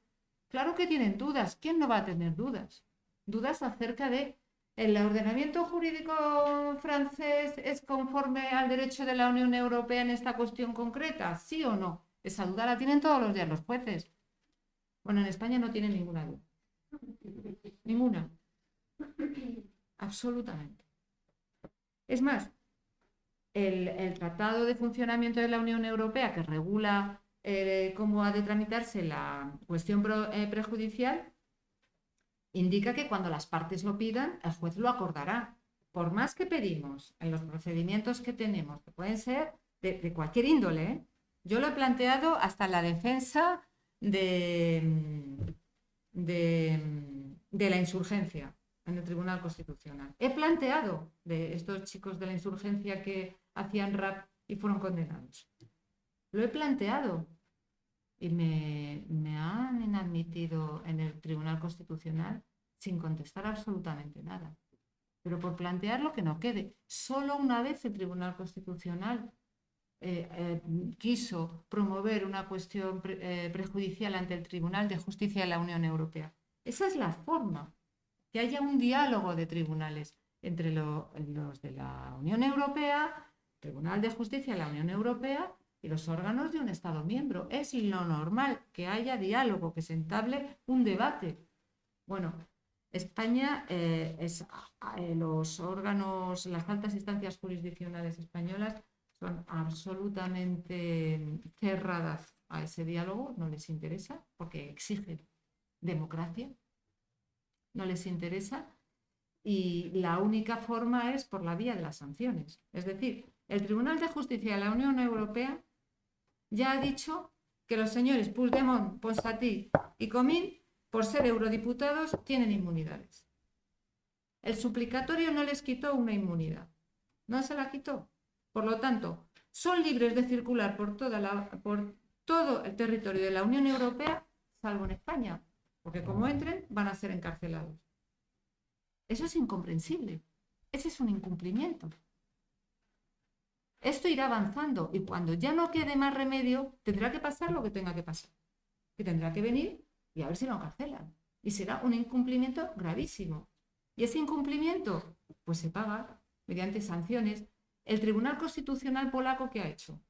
claro que tienen dudas. ¿Quién no va a tener dudas? Dudas acerca de ¿el ordenamiento jurídico francés es conforme al derecho de la Unión Europea en esta cuestión concreta? ¿Sí o no? Esa duda la tienen todos los días los jueces. Bueno, en España no tienen ninguna duda. Ninguna. Absolutamente. Es más, el Tratado de Funcionamiento de la Unión Europea, que regula cómo ha de tramitarse la cuestión prejudicial, indica que cuando las partes lo pidan, el juez lo acordará. Por más que pedimos en los procedimientos que tenemos, que pueden ser de cualquier índole, yo lo he planteado hasta la defensa de la insurgencia en el Tribunal Constitucional. He planteado de estos chicos de la insurgencia que hacían rap y fueron condenados. Lo he planteado y me han inadmitido en el Tribunal Constitucional sin contestar absolutamente nada. Pero por plantear lo que no quede. Solo una vez el Tribunal Constitucional quiso promover una cuestión prejudicial ante el Tribunal de Justicia de la Unión Europea. Esa es la forma, que haya un diálogo de tribunales entre los de la Unión Europea, Tribunal de Justicia de la Unión Europea y los órganos de un Estado miembro. Es lo normal que haya diálogo, que se entable un debate. Bueno, España, los órganos, las altas instancias jurisdiccionales españolas son absolutamente cerradas a ese diálogo, no les interesa, porque exigen democracia, no les interesa, y la única forma es por la vía de las sanciones. Es decir, el Tribunal de Justicia de la Unión Europea ya ha dicho que los señores Puigdemont, Ponsatí y Comín, por ser eurodiputados, tienen inmunidades. El suplicatorio no les quitó una inmunidad, no se la quitó. Por lo tanto, son libres de circular por todo el territorio de la Unión Europea, salvo en España, porque como entren van a ser encarcelados. Eso es incomprensible. Ese es un incumplimiento. Esto irá avanzando y cuando ya no quede más remedio, tendrá que pasar lo que tenga que pasar. Que tendrá que venir y a ver si lo encarcelan. Y será un incumplimiento gravísimo. Y ese incumplimiento, pues se paga mediante sanciones. El Tribunal Constitucional polaco, ¿qué ha hecho?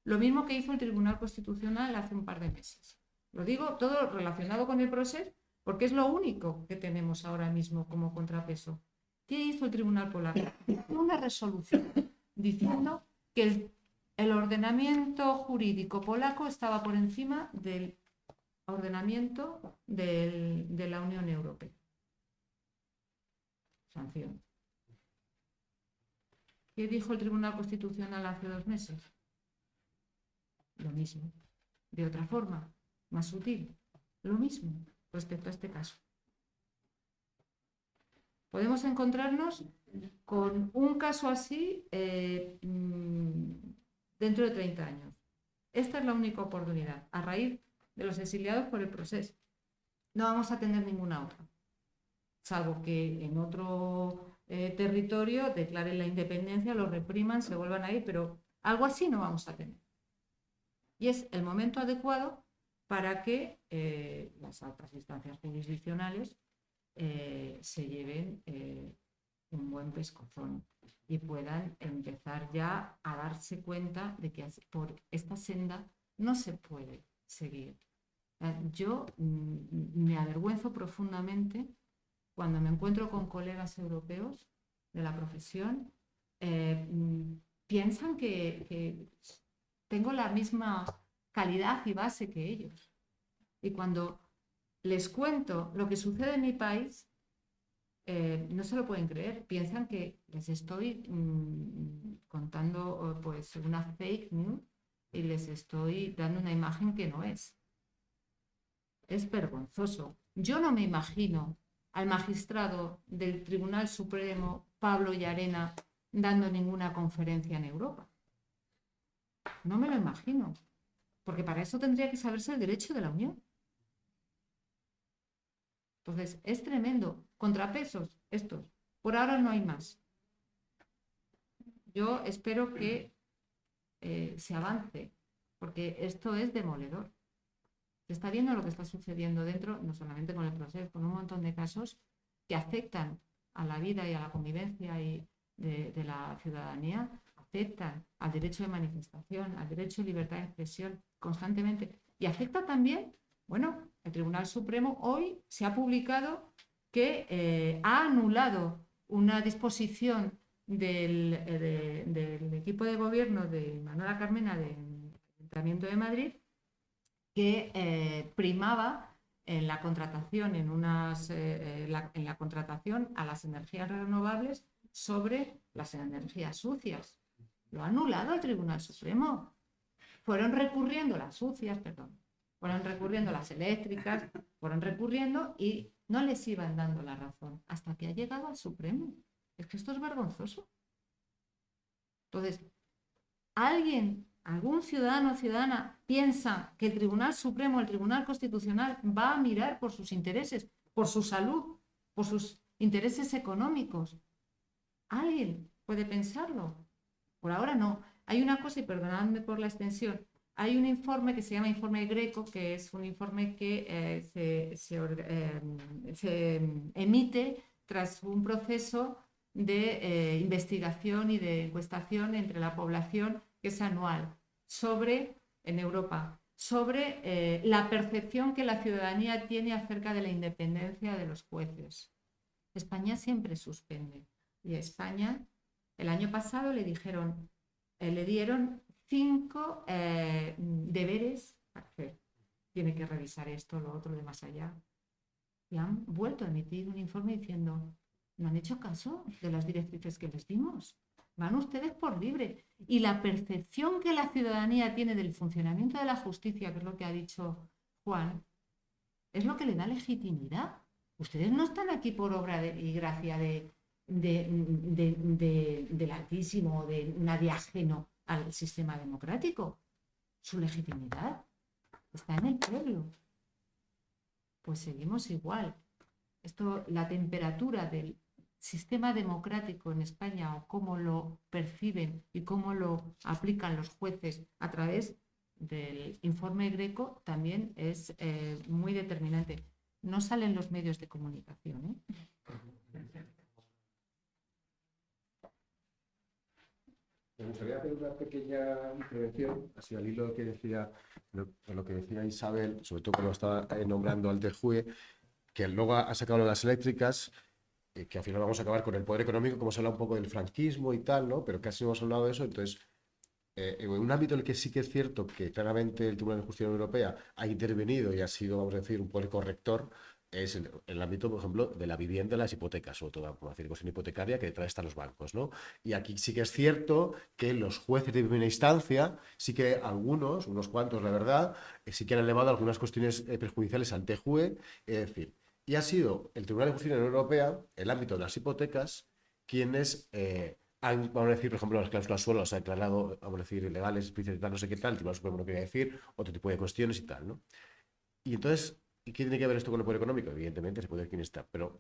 Lo mismo que hizo el Tribunal Constitucional hace un par de meses. Lo digo todo relacionado con el proceso, porque es lo único que tenemos ahora mismo como contrapeso. ¿Qué hizo el Tribunal polaco? Una resolución diciendo que el ordenamiento jurídico polaco estaba por encima del ordenamiento de la Unión Europea. Sanción. ¿Qué dijo el Tribunal Constitucional hace 2 meses? Lo mismo, de otra forma, más sutil. Lo mismo respecto a este caso. Podemos encontrarnos con un caso así dentro de 30 años. Esta es la única oportunidad, a raíz de los exiliados por el proceso. No vamos a tener ninguna otra, salvo que en otro territorio declaren la independencia, lo repriman, se vuelvan a ir, pero algo así no vamos a tener. Y es el momento adecuado para que las altas instancias jurisdiccionales se lleven un buen pescozón y puedan empezar ya a darse cuenta de que por esta senda no se puede seguir. Yo me avergüenzo profundamente cuando me encuentro con colegas europeos de la profesión, piensan que tengo la misma calidad y base que ellos. Y cuando les cuento lo que sucede en mi país, no se lo pueden creer. Piensan que les estoy contando pues una fake news y les estoy dando una imagen que no es. Es vergonzoso. Yo no me imagino al magistrado del Tribunal Supremo, Pablo Llarena, dando ninguna conferencia en Europa. No me lo imagino, porque para eso tendría que saberse el derecho de la Unión. Entonces, es tremendo. Contrapesos, estos. Por ahora no hay más. Yo espero que se avance, porque esto es demoledor. Se está viendo lo que está sucediendo dentro, no solamente con el proceso, con un montón de casos que afectan a la vida y a la convivencia de la ciudadanía, afectan al derecho de manifestación, al derecho de libertad de expresión constantemente. Y afecta también, bueno, el Tribunal Supremo hoy se ha publicado que ha anulado una disposición del equipo de gobierno de Manuela Carmena del Ayuntamiento de Madrid que primaba en la contratación, en la contratación a las energías renovables sobre las energías sucias. Lo ha anulado el Tribunal Supremo. Fueron recurriendo las sucias, perdón, fueron recurriendo las eléctricas, fueron recurriendo y no les iban dando la razón hasta que ha llegado al Supremo. Es que esto es vergonzoso. Entonces, alguien ¿Algún ciudadano o ciudadana piensa que el Tribunal Supremo, el Tribunal Constitucional, va a mirar por sus intereses, por su salud, por sus intereses económicos? ¿Alguien puede pensarlo? Por ahora no. Hay una cosa, y perdonadme por la extensión, hay un informe que se llama Informe Greco, que es un informe que se emite tras un proceso de investigación y de encuestación entre la población, que es anual, en Europa, sobre la percepción que la ciudadanía tiene acerca de la independencia de los jueces. España siempre suspende. Y a España, el año pasado le dieron 5 deberes para hacer. Tiene que revisar esto, lo otro, de más allá. Y han vuelto a emitir un informe diciendo: no han hecho caso de las directrices que les dimos. Van ustedes por libre. Y la percepción que la ciudadanía tiene del funcionamiento de la justicia, que es lo que ha dicho Juan, es lo que le da legitimidad. Ustedes no están aquí por obra y gracia del Altísimo o de nadie ajeno al sistema democrático. Su legitimidad está en el pueblo. Pues seguimos igual. La temperatura del sistema democrático en España, o cómo lo perciben y cómo lo aplican los jueces a través del informe Greco, también es muy determinante. No salen los medios de comunicación, ¿eh? Me gustaría hacer una pequeña intervención, así al hilo de lo que decía Isabel, sobre todo cuando estaba nombrando al TJUE, que luego ha sacado las eléctricas, que al final vamos a acabar con el poder económico, como se habla un poco del franquismo y tal, ¿no? Pero casi no hemos hablado de eso. Entonces, en un ámbito en el que sí que es cierto que claramente el Tribunal de Justicia de la Unión Europea ha intervenido y ha sido, vamos a decir, un poder corrector, es en el ámbito, por ejemplo, de la vivienda y las hipotecas, sobre todo, por decir, cuestión hipotecaria, que detrás están los bancos, ¿no? Y aquí sí que es cierto que los jueces de primera instancia, sí que algunos, unos cuantos, la verdad, sí que han elevado algunas cuestiones perjudiciales al TJUE, es decir, y ha sido el Tribunal de Justicia de la Unión Europea, el ámbito de las hipotecas, quienes vamos a decir, por ejemplo, las cláusulas suelo las ha declarado, vamos a decir, ilegales, tal, no sé qué tal, el Tribunal Supremo no quería decir, otro tipo de cuestiones y tal, ¿no? Y entonces, ¿y qué tiene que ver esto con el poder económico? Evidentemente se puede ver quién está, pero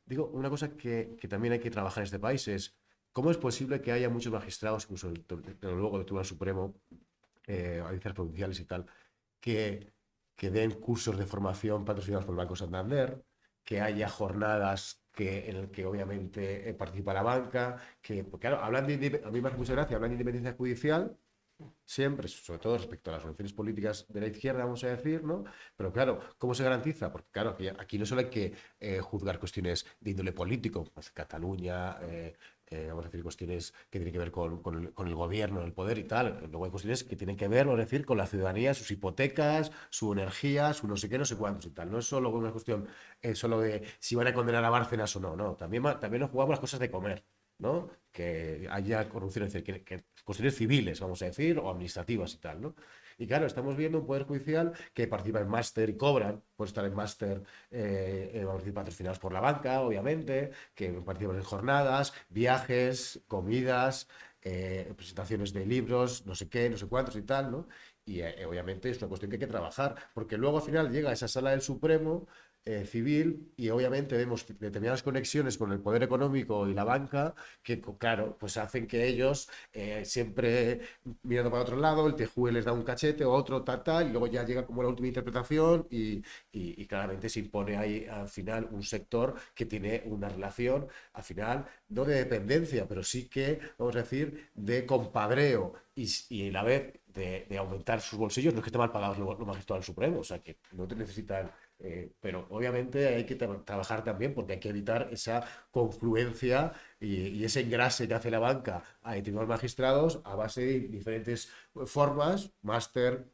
digo, una cosa que también hay que trabajar en este país es cómo es posible que haya muchos magistrados, incluso luego del Tribunal Supremo, audiencias provinciales y tal, que den cursos de formación patrocinados por el Banco Santander, que haya jornadas en las que obviamente participa la banca, que, claro, a mí me hace mucha gracia, hablan de independencia judicial, siempre, sobre todo respecto a las organizaciones políticas de la izquierda, vamos a decir, ¿no? Pero claro, ¿cómo se garantiza? Porque claro, aquí no solo hay que juzgar cuestiones de índole político, pues Cataluña, vamos a decir, cuestiones que tienen que ver con el gobierno, el poder y tal. Luego hay cuestiones que tienen que ver, vamos a decir, con la ciudadanía, sus hipotecas, su energía, su no sé qué, no sé cuántos y tal. No es solo una cuestión solo de si van a condenar a Bárcenas o no, no. También nos jugamos las cosas de comer, ¿no? Que haya corrupción, es decir, que cuestiones civiles, vamos a decir, o administrativas y tal, ¿no? Y claro, estamos viendo un poder judicial que participa en máster y cobran por estar en máster, vamos a decir, patrocinados por la banca, obviamente, que participan en jornadas, viajes, comidas, presentaciones de libros, no sé qué, no sé cuántos y tal, ¿no? Y obviamente es una cuestión que hay que trabajar, porque luego al final llega a esa sala del Supremo civil y obviamente vemos determinadas conexiones con el poder económico y la banca que, claro, pues hacen que ellos siempre mirando para otro lado, el TJUE les da un cachete o otro tal, y luego ya llega como la última interpretación y claramente se impone ahí al final un sector que tiene una relación, al final, no de dependencia, pero sí que, vamos a decir, de compadreo y a la vez de aumentar sus bolsillos. No es que estén mal pagados los magistrados del Supremo, o sea, que no te necesitan. Pero obviamente hay que trabajar también porque hay que evitar esa confluencia y ese engrase que hace la banca a determinados magistrados a base de diferentes formas, máster,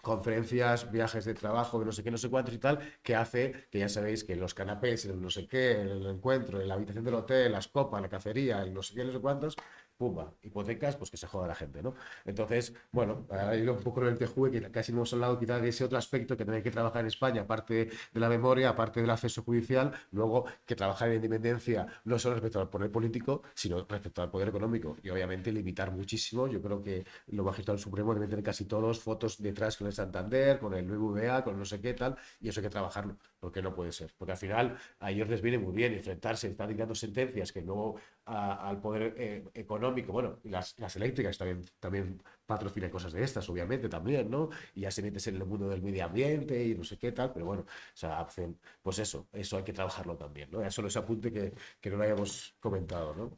conferencias, viajes de trabajo, de no sé qué, no sé cuántos y tal, que hace que ya sabéis que los canapés, el no sé qué, el encuentro, en la habitación del hotel, las copas, la cacería, el no sé qué, no sé cuántos, pumba, hipotecas, pues que se joda la gente, ¿no? Entonces, bueno, ahora ir un poco en el TJUE, que casi no hemos hablado quizás de ese otro aspecto que hay que trabajar en España, aparte de la memoria, aparte del acceso judicial, luego que trabajar en independencia no solo respecto al poder político, sino respecto al poder económico, y obviamente limitar muchísimo. Yo creo que los magistrados supremos deben tener casi todos fotos detrás con el Santander, con el BBVA, con no sé qué tal, y eso hay que trabajarlo, porque no puede ser, porque al final a ellos les viene muy bien enfrentarse, están dictando sentencias que luego al poder económico, bueno, y las eléctricas también patrocinan cosas de estas, obviamente, también, ¿no? Y ya se meten en el mundo del medio ambiente y no sé qué tal, pero bueno, o sea, hacen, pues eso hay que trabajarlo también, ¿no? Ya solo ese apunte que no lo hayamos comentado, ¿no?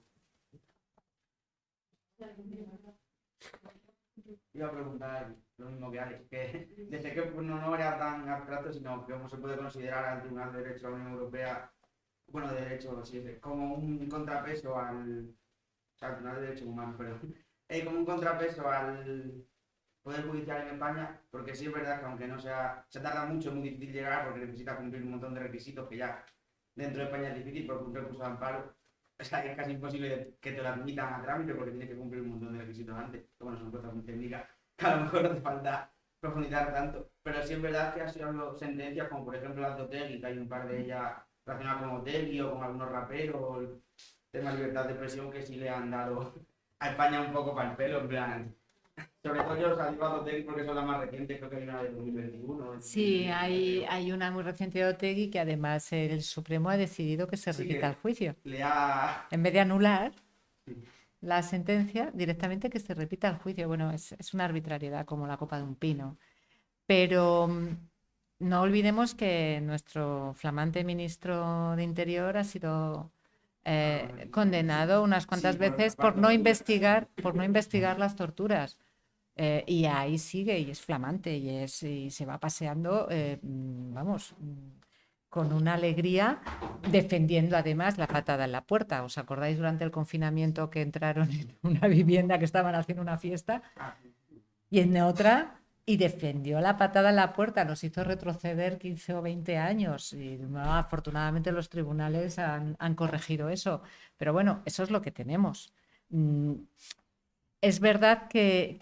Iba a preguntar lo mismo que Alex, que desde que no era tan abstracto, sino que cómo se puede considerar al Tribunal de Derecho de la Unión Europea, bueno, de Derecho, sí, como un contrapeso al Tribunal de Derechos Humanos, perdón, como un contrapeso al Poder Judicial en España, porque sí es verdad que aunque no se tarda mucho, es muy difícil llegar porque necesita cumplir un montón de requisitos que ya dentro de España es difícil porque un recurso de amparo. O sea, es casi imposible que te lo admitan a trámite porque tienes que cumplir un montón de requisitos antes. Que bueno, son cosas muy técnicas que a lo mejor no te falta profundizar tanto. Pero sí es verdad que ha sido sentencias como por ejemplo las de Otegi, que hay un par de ellas relacionadas con Otegi o con algunos raperos, el tema de libertad de expresión que sí le han dado a España un poco para el pelo, en plan. Sobre todo yo os digo a Otegi porque son las más recientes, creo que hay una de 2021. Sí, hay una muy reciente de Otegi que además el Supremo ha decidido que se Sí, repita que el juicio. le ha... En vez de anular Sí. la sentencia, directamente que se repita el juicio. Bueno, es una arbitrariedad como la copa de un pino. Pero no olvidemos que nuestro flamante ministro de Interior ha sido condenado unas cuantas Sí, por veces por no torturas. investigar las torturas. Y ahí sigue y es flamante y se va paseando, vamos, con una alegría, defendiendo además la patada en la puerta. ¿Os acordáis durante el confinamiento que entraron en una vivienda que estaban haciendo una fiesta y en otra y defendió la patada en la puerta? Nos hizo retroceder 15 o 20 años y afortunadamente los tribunales han corregido eso. Pero bueno, eso es lo que tenemos. Es verdad que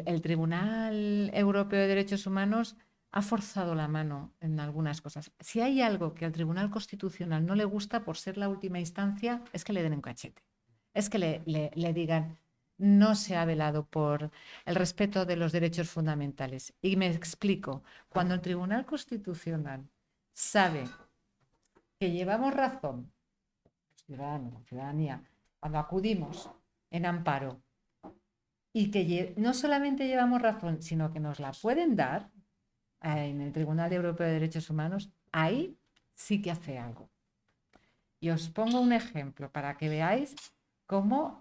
el Tribunal Europeo de Derechos Humanos ha forzado la mano en algunas cosas. Si hay algo que al Tribunal Constitucional no le gusta por ser la última instancia, es que le den un cachete. Es que le digan, no se ha velado por el respeto de los derechos fundamentales. Y me explico, cuando el Tribunal Constitucional sabe que llevamos razón, los ciudadanos, la ciudadanía, cuando acudimos en amparo, y que no solamente llevamos razón, sino que nos la pueden dar en el Tribunal Europeo de Derechos Humanos, ahí sí que hace algo. Y os pongo un ejemplo para que veáis cómo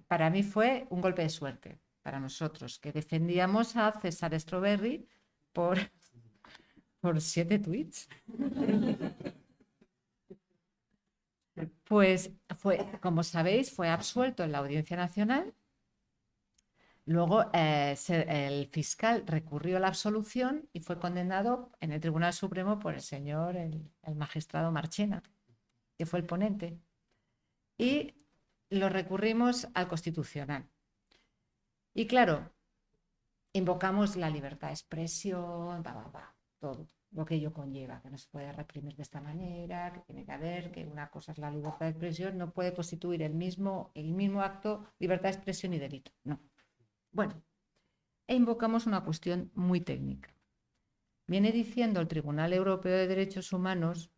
para mí fue un golpe de suerte, para nosotros, que defendíamos a César Strawberry por 7 tweets. Pues como sabéis, fue absuelto en la Audiencia Nacional. Luego el fiscal recurrió a la absolución y fue condenado en el Tribunal Supremo por el señor, el magistrado Marchena, que fue el ponente. Y lo recurrimos al Constitucional. Y claro, invocamos la libertad de expresión, todo lo que ello conlleva, que no se puede reprimir de esta manera, que tiene que haber, que una cosa es la libertad de expresión, no puede constituir el mismo acto, libertad de expresión y delito, no. Bueno, e invocamos una cuestión muy técnica. Viene diciendo el Tribunal Europeo de Derechos Humanos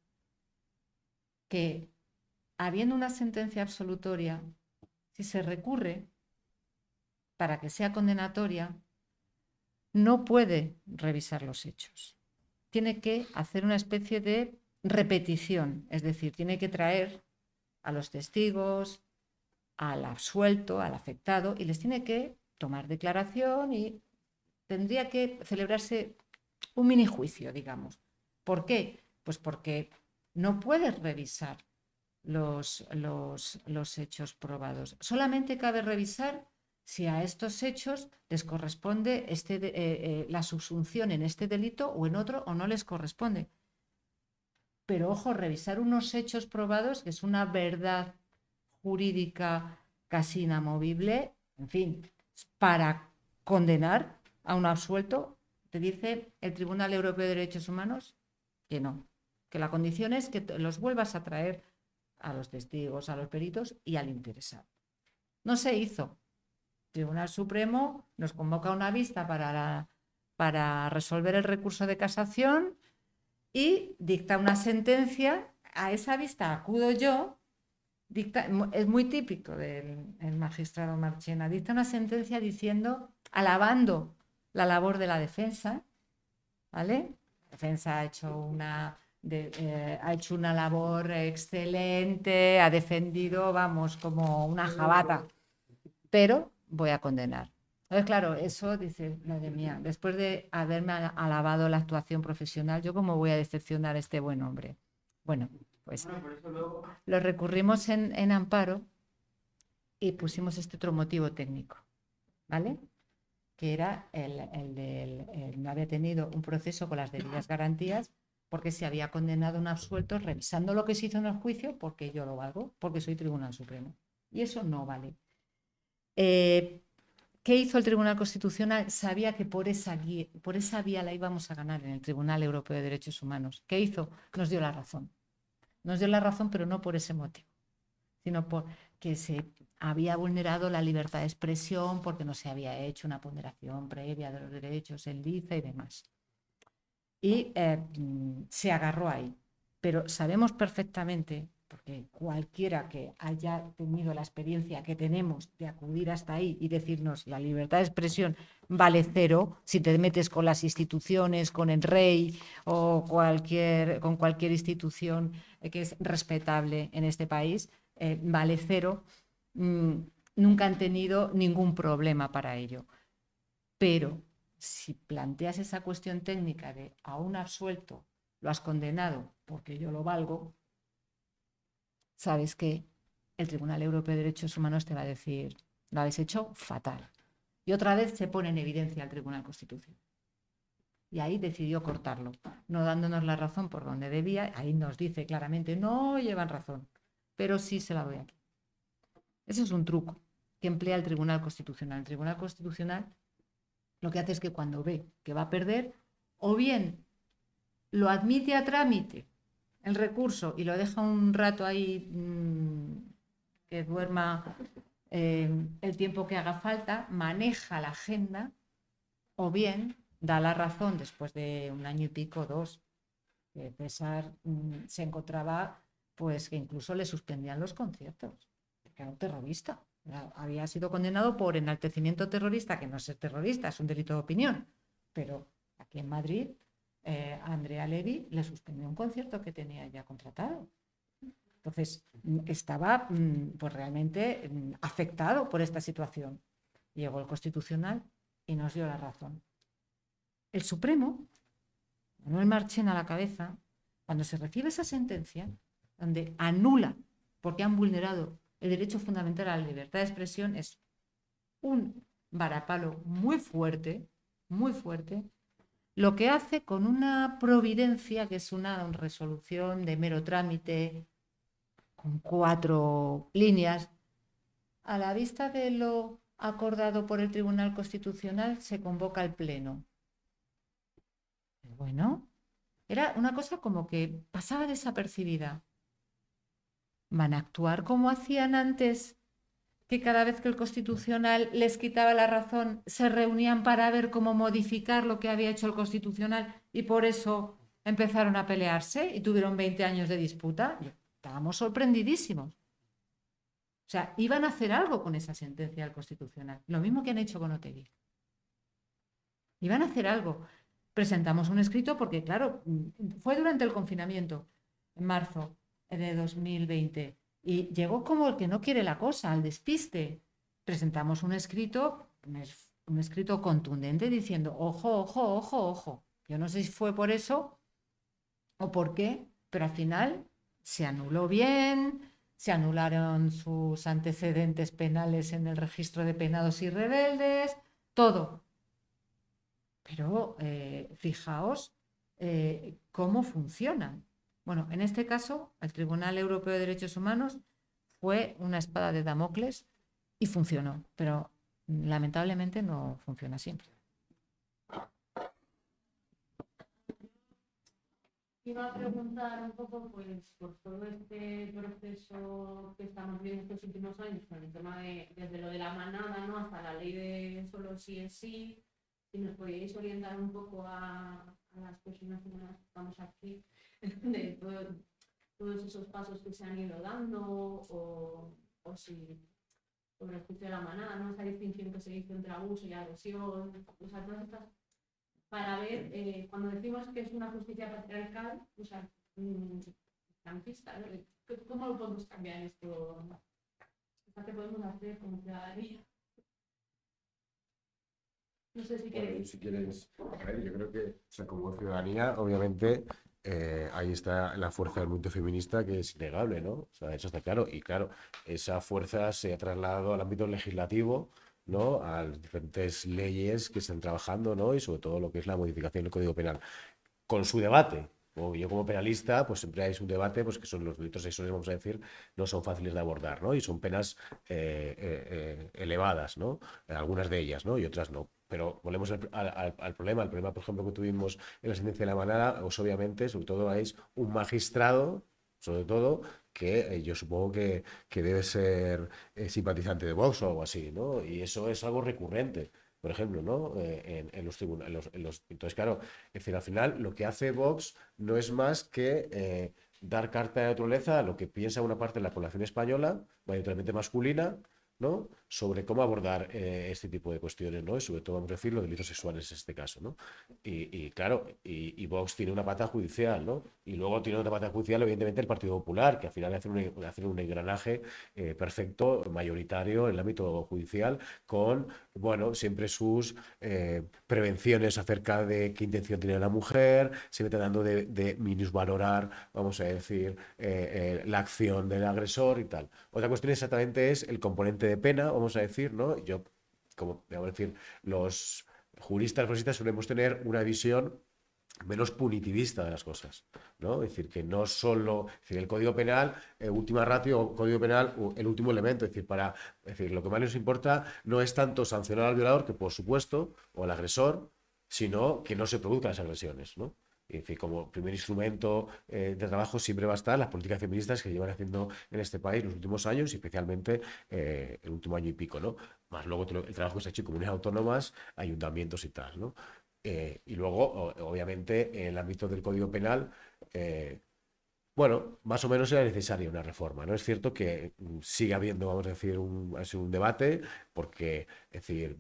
que, habiendo una sentencia absolutoria, si se recurre para que sea condenatoria, no puede revisar los hechos. Tiene que hacer una especie de repetición, es decir, tiene que traer a los testigos, al absuelto, al afectado, y les tiene que tomar declaración y tendría que celebrarse un mini juicio, digamos. ¿Por qué? Pues porque no puedes revisar los hechos probados. Solamente cabe revisar si a estos hechos les corresponde la subsunción en este delito o en otro, o no les corresponde. Pero ojo, revisar unos hechos probados, que es una verdad jurídica casi inamovible, en fin, para condenar a un absuelto. Te dice el Tribunal Europeo de Derechos Humanos que no, que la condición es que los vuelvas a traer a los testigos, a los peritos y al interesado. No se hizo. El Tribunal Supremo nos convoca a una vista para resolver el recurso de casación y dicta una sentencia. A esa vista acudo yo. Es muy típico del magistrado Marchena. Dicta una sentencia alabando la labor de la defensa, ¿vale? La defensa ha hecho una labor excelente, ha defendido, vamos, como una jabata, pero voy a condenar. Entonces, claro, eso dice, madre mía, después de haberme alabado la actuación profesional, ¿yo cómo voy a decepcionar a este buen hombre? Bueno, pues lo recurrimos en amparo y pusimos este otro motivo técnico, ¿vale? Que era no había tenido un proceso con las debidas garantías porque se había condenado a un absuelto revisando lo que se hizo en el juicio, porque yo lo valgo, porque soy Tribunal Supremo. Y eso no vale. ¿Qué hizo el Tribunal Constitucional? Sabía que por esa vía la íbamos a ganar en el Tribunal Europeo de Derechos Humanos. ¿Qué hizo? Nos dio la razón. Nos dio la razón, pero no por ese motivo, sino porque se había vulnerado la libertad de expresión, porque no se había hecho una ponderación previa de los derechos en liza y demás. Y se agarró ahí. Pero sabemos perfectamente, porque cualquiera que haya tenido la experiencia que tenemos de acudir hasta ahí y decirnos la libertad de expresión vale cero si te metes con las instituciones, con el rey o con cualquier institución que es respetable en este país, vale cero, nunca han tenido ningún problema para ello. Pero si planteas esa cuestión técnica de a un absuelto lo has condenado porque yo lo valgo, sabes que el Tribunal Europeo de Derechos Humanos te va a decir, lo habéis hecho fatal. Y otra vez se pone en evidencia el Tribunal Constitucional. Y ahí decidió cortarlo, no dándonos la razón por donde debía. Ahí nos dice claramente, no llevan razón, pero sí se la doy aquí. Ese es un truco que emplea el Tribunal Constitucional. El Tribunal Constitucional lo que hace es que cuando ve que va a perder, o bien lo admite a trámite el recurso y lo deja un rato ahí que duerma el tiempo que haga falta, maneja la agenda, o bien da la razón después de un año y pico, 2, que César se encontraba pues que incluso le suspendían los conciertos, que era un terrorista. Había sido condenado por enaltecimiento terrorista, que no es ser terrorista, es un delito de opinión. Pero aquí en Madrid, a Andrea Levy le suspendió un concierto que tenía ya contratado. Entonces, estaba pues realmente afectado por esta situación. Llegó el Constitucional y nos dio la razón. El Supremo, Manuel Marchena a la cabeza, cuando se recibe esa sentencia, donde anula, porque han vulnerado el derecho fundamental a la libertad de expresión, es un varapalo muy fuerte, lo que hace con una providencia que es una resolución de mero trámite, con 4 líneas, a la vista de lo acordado por el Tribunal Constitucional, se convoca el Pleno. Bueno, era una cosa como que pasaba desapercibida. ¿Van a actuar como hacían antes, que cada vez que el Constitucional les quitaba la razón se reunían para ver cómo modificar lo que había hecho el Constitucional y por eso empezaron a pelearse y tuvieron 20 años de disputa? Estábamos sorprendidísimos. O sea, iban a hacer algo con esa sentencia del Constitucional, lo mismo que han hecho con Otegi. Iban a hacer algo. Presentamos un escrito porque, claro, fue durante el confinamiento, en marzo de 2020, y llegó como el que no quiere la cosa, al despiste. Presentamos un escrito contundente diciendo, ojo, ojo, ojo, ojo. Yo no sé si fue por eso o por qué, pero al final se anuló bien, se anularon sus antecedentes penales en el registro de penados y rebeldes, todo. Pero fijaos cómo funcionan. Bueno, en este caso, el Tribunal Europeo de Derechos Humanos fue una espada de Damocles y funcionó, pero lamentablemente no funciona siempre. Iba a preguntar un poco, pues, por todo este proceso que estamos viendo estos últimos años, con el tema desde lo de la manada, ¿no?, hasta la ley de solo sí es sí, si nos podíais orientar un poco a las personas que estamos aquí, de todos esos pasos que se han ido dando, o si sobre el juicio de la manada, ¿no?, esa distinción que se hizo entre abuso y agresión, o sea, todas estas, para ver, cuando decimos que es una justicia patriarcal, o sea, franquista, ¿no?, ¿cómo lo podemos cambiar esto? ¿Qué podemos hacer como ciudadanía? No sé si queréis. Si quieres, a ver, yo creo que, o sea, como ciudadanía, obviamente, ahí está la fuerza del movimiento feminista, que es innegable, ¿no? O sea, eso está claro. Y claro, esa fuerza se ha trasladado al ámbito legislativo, ¿no?, a las diferentes leyes que están trabajando, ¿no?, y sobre todo lo que es la modificación del Código Penal, con su debate. Yo como penalista, pues siempre hay un debate, pues que son los delitos sexuales, vamos a decir, no son fáciles de abordar, ¿no? Y son penas elevadas, ¿no? Algunas de ellas, ¿no? Y otras no. Pero volvemos al problema. El problema, por ejemplo, que tuvimos en la sentencia de la manada, pues obviamente, sobre todo, es un magistrado, sobre todo, que yo supongo que debe ser simpatizante de Vox o algo así, ¿no? Y eso es algo recurrente, por ejemplo, ¿no? En los tribunales. Entonces, claro, es decir, al final lo que hace Vox no es más que dar carta de naturaleza a lo que piensa una parte de la población española, mayoritariamente masculina, ¿no?, sobre cómo abordar este tipo de cuestiones, ¿no? Y sobre todo, vamos a decir, los delitos sexuales en este caso, ¿no? Y claro, y Vox tiene una pata judicial, ¿no? Y luego tiene otra pata judicial, evidentemente, el Partido Popular, que al final hace un engranaje perfecto, mayoritario en el ámbito judicial, con, bueno, siempre sus prevenciones acerca de qué intención tiene la mujer, siempre tratando de minusvalorar, vamos a decir, la acción del agresor y tal. Otra cuestión exactamente es el componente de pena, vamos a decir, ¿no? Yo, como vamos a decir, los juristas, juristas solemos tener una visión menos punitivista de las cosas, ¿no? Es decir, que no solo, es decir, el Código Penal, última ratio, Código Penal, el último elemento, es decir, lo que más nos importa no es tanto sancionar al violador, que por supuesto, o al agresor, sino que no se produzcan las agresiones, ¿no? Es decir, como primer instrumento de trabajo siempre va a estar las políticas feministas que llevan haciendo en este país los últimos años, y especialmente el último año y pico, ¿no? Más luego el trabajo que se ha hecho en comunidades autónomas, ayuntamientos y tal, ¿no? Y luego, obviamente, en el ámbito del Código Penal, bueno, más o menos era necesaria una reforma, ¿no? Es cierto que sigue habiendo, vamos a decir, un debate, porque, es decir,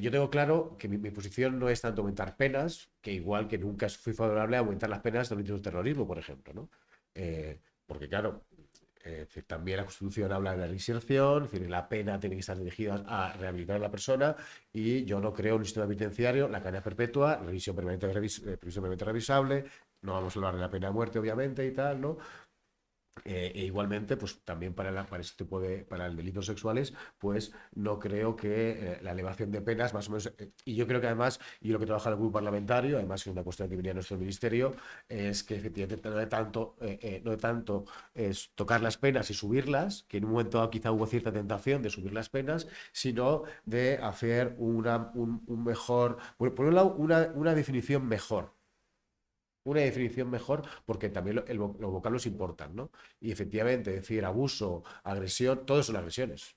yo tengo claro que mi posición no es tanto aumentar penas, que igual que nunca fui favorable a aumentar las penas de delitos de terrorismo, por ejemplo, ¿no? Porque, claro, también la Constitución habla de la reinserción, es decir, la pena tiene que estar dirigida a rehabilitar a la persona, y yo no creo en un sistema penitenciario la cadena perpetua, prisión permanente revisable, no vamos a hablar de la pena de muerte, obviamente, y tal, ¿no? Igualmente, pues también para este tipo para el delitos sexuales, pues no creo que la elevación de penas, más o menos, y yo creo que además, y lo que trabaja el grupo parlamentario, además es una cuestión que venía a nuestro ministerio, es que efectivamente no de tanto es tocar las penas y subirlas, que en un momento dado quizá hubo cierta tentación de subir las penas, sino de hacer un mejor, por un lado, una definición mejor. Una definición mejor, porque también los vocablos importan, ¿no? Y efectivamente, decir abuso, agresión, todos son agresiones.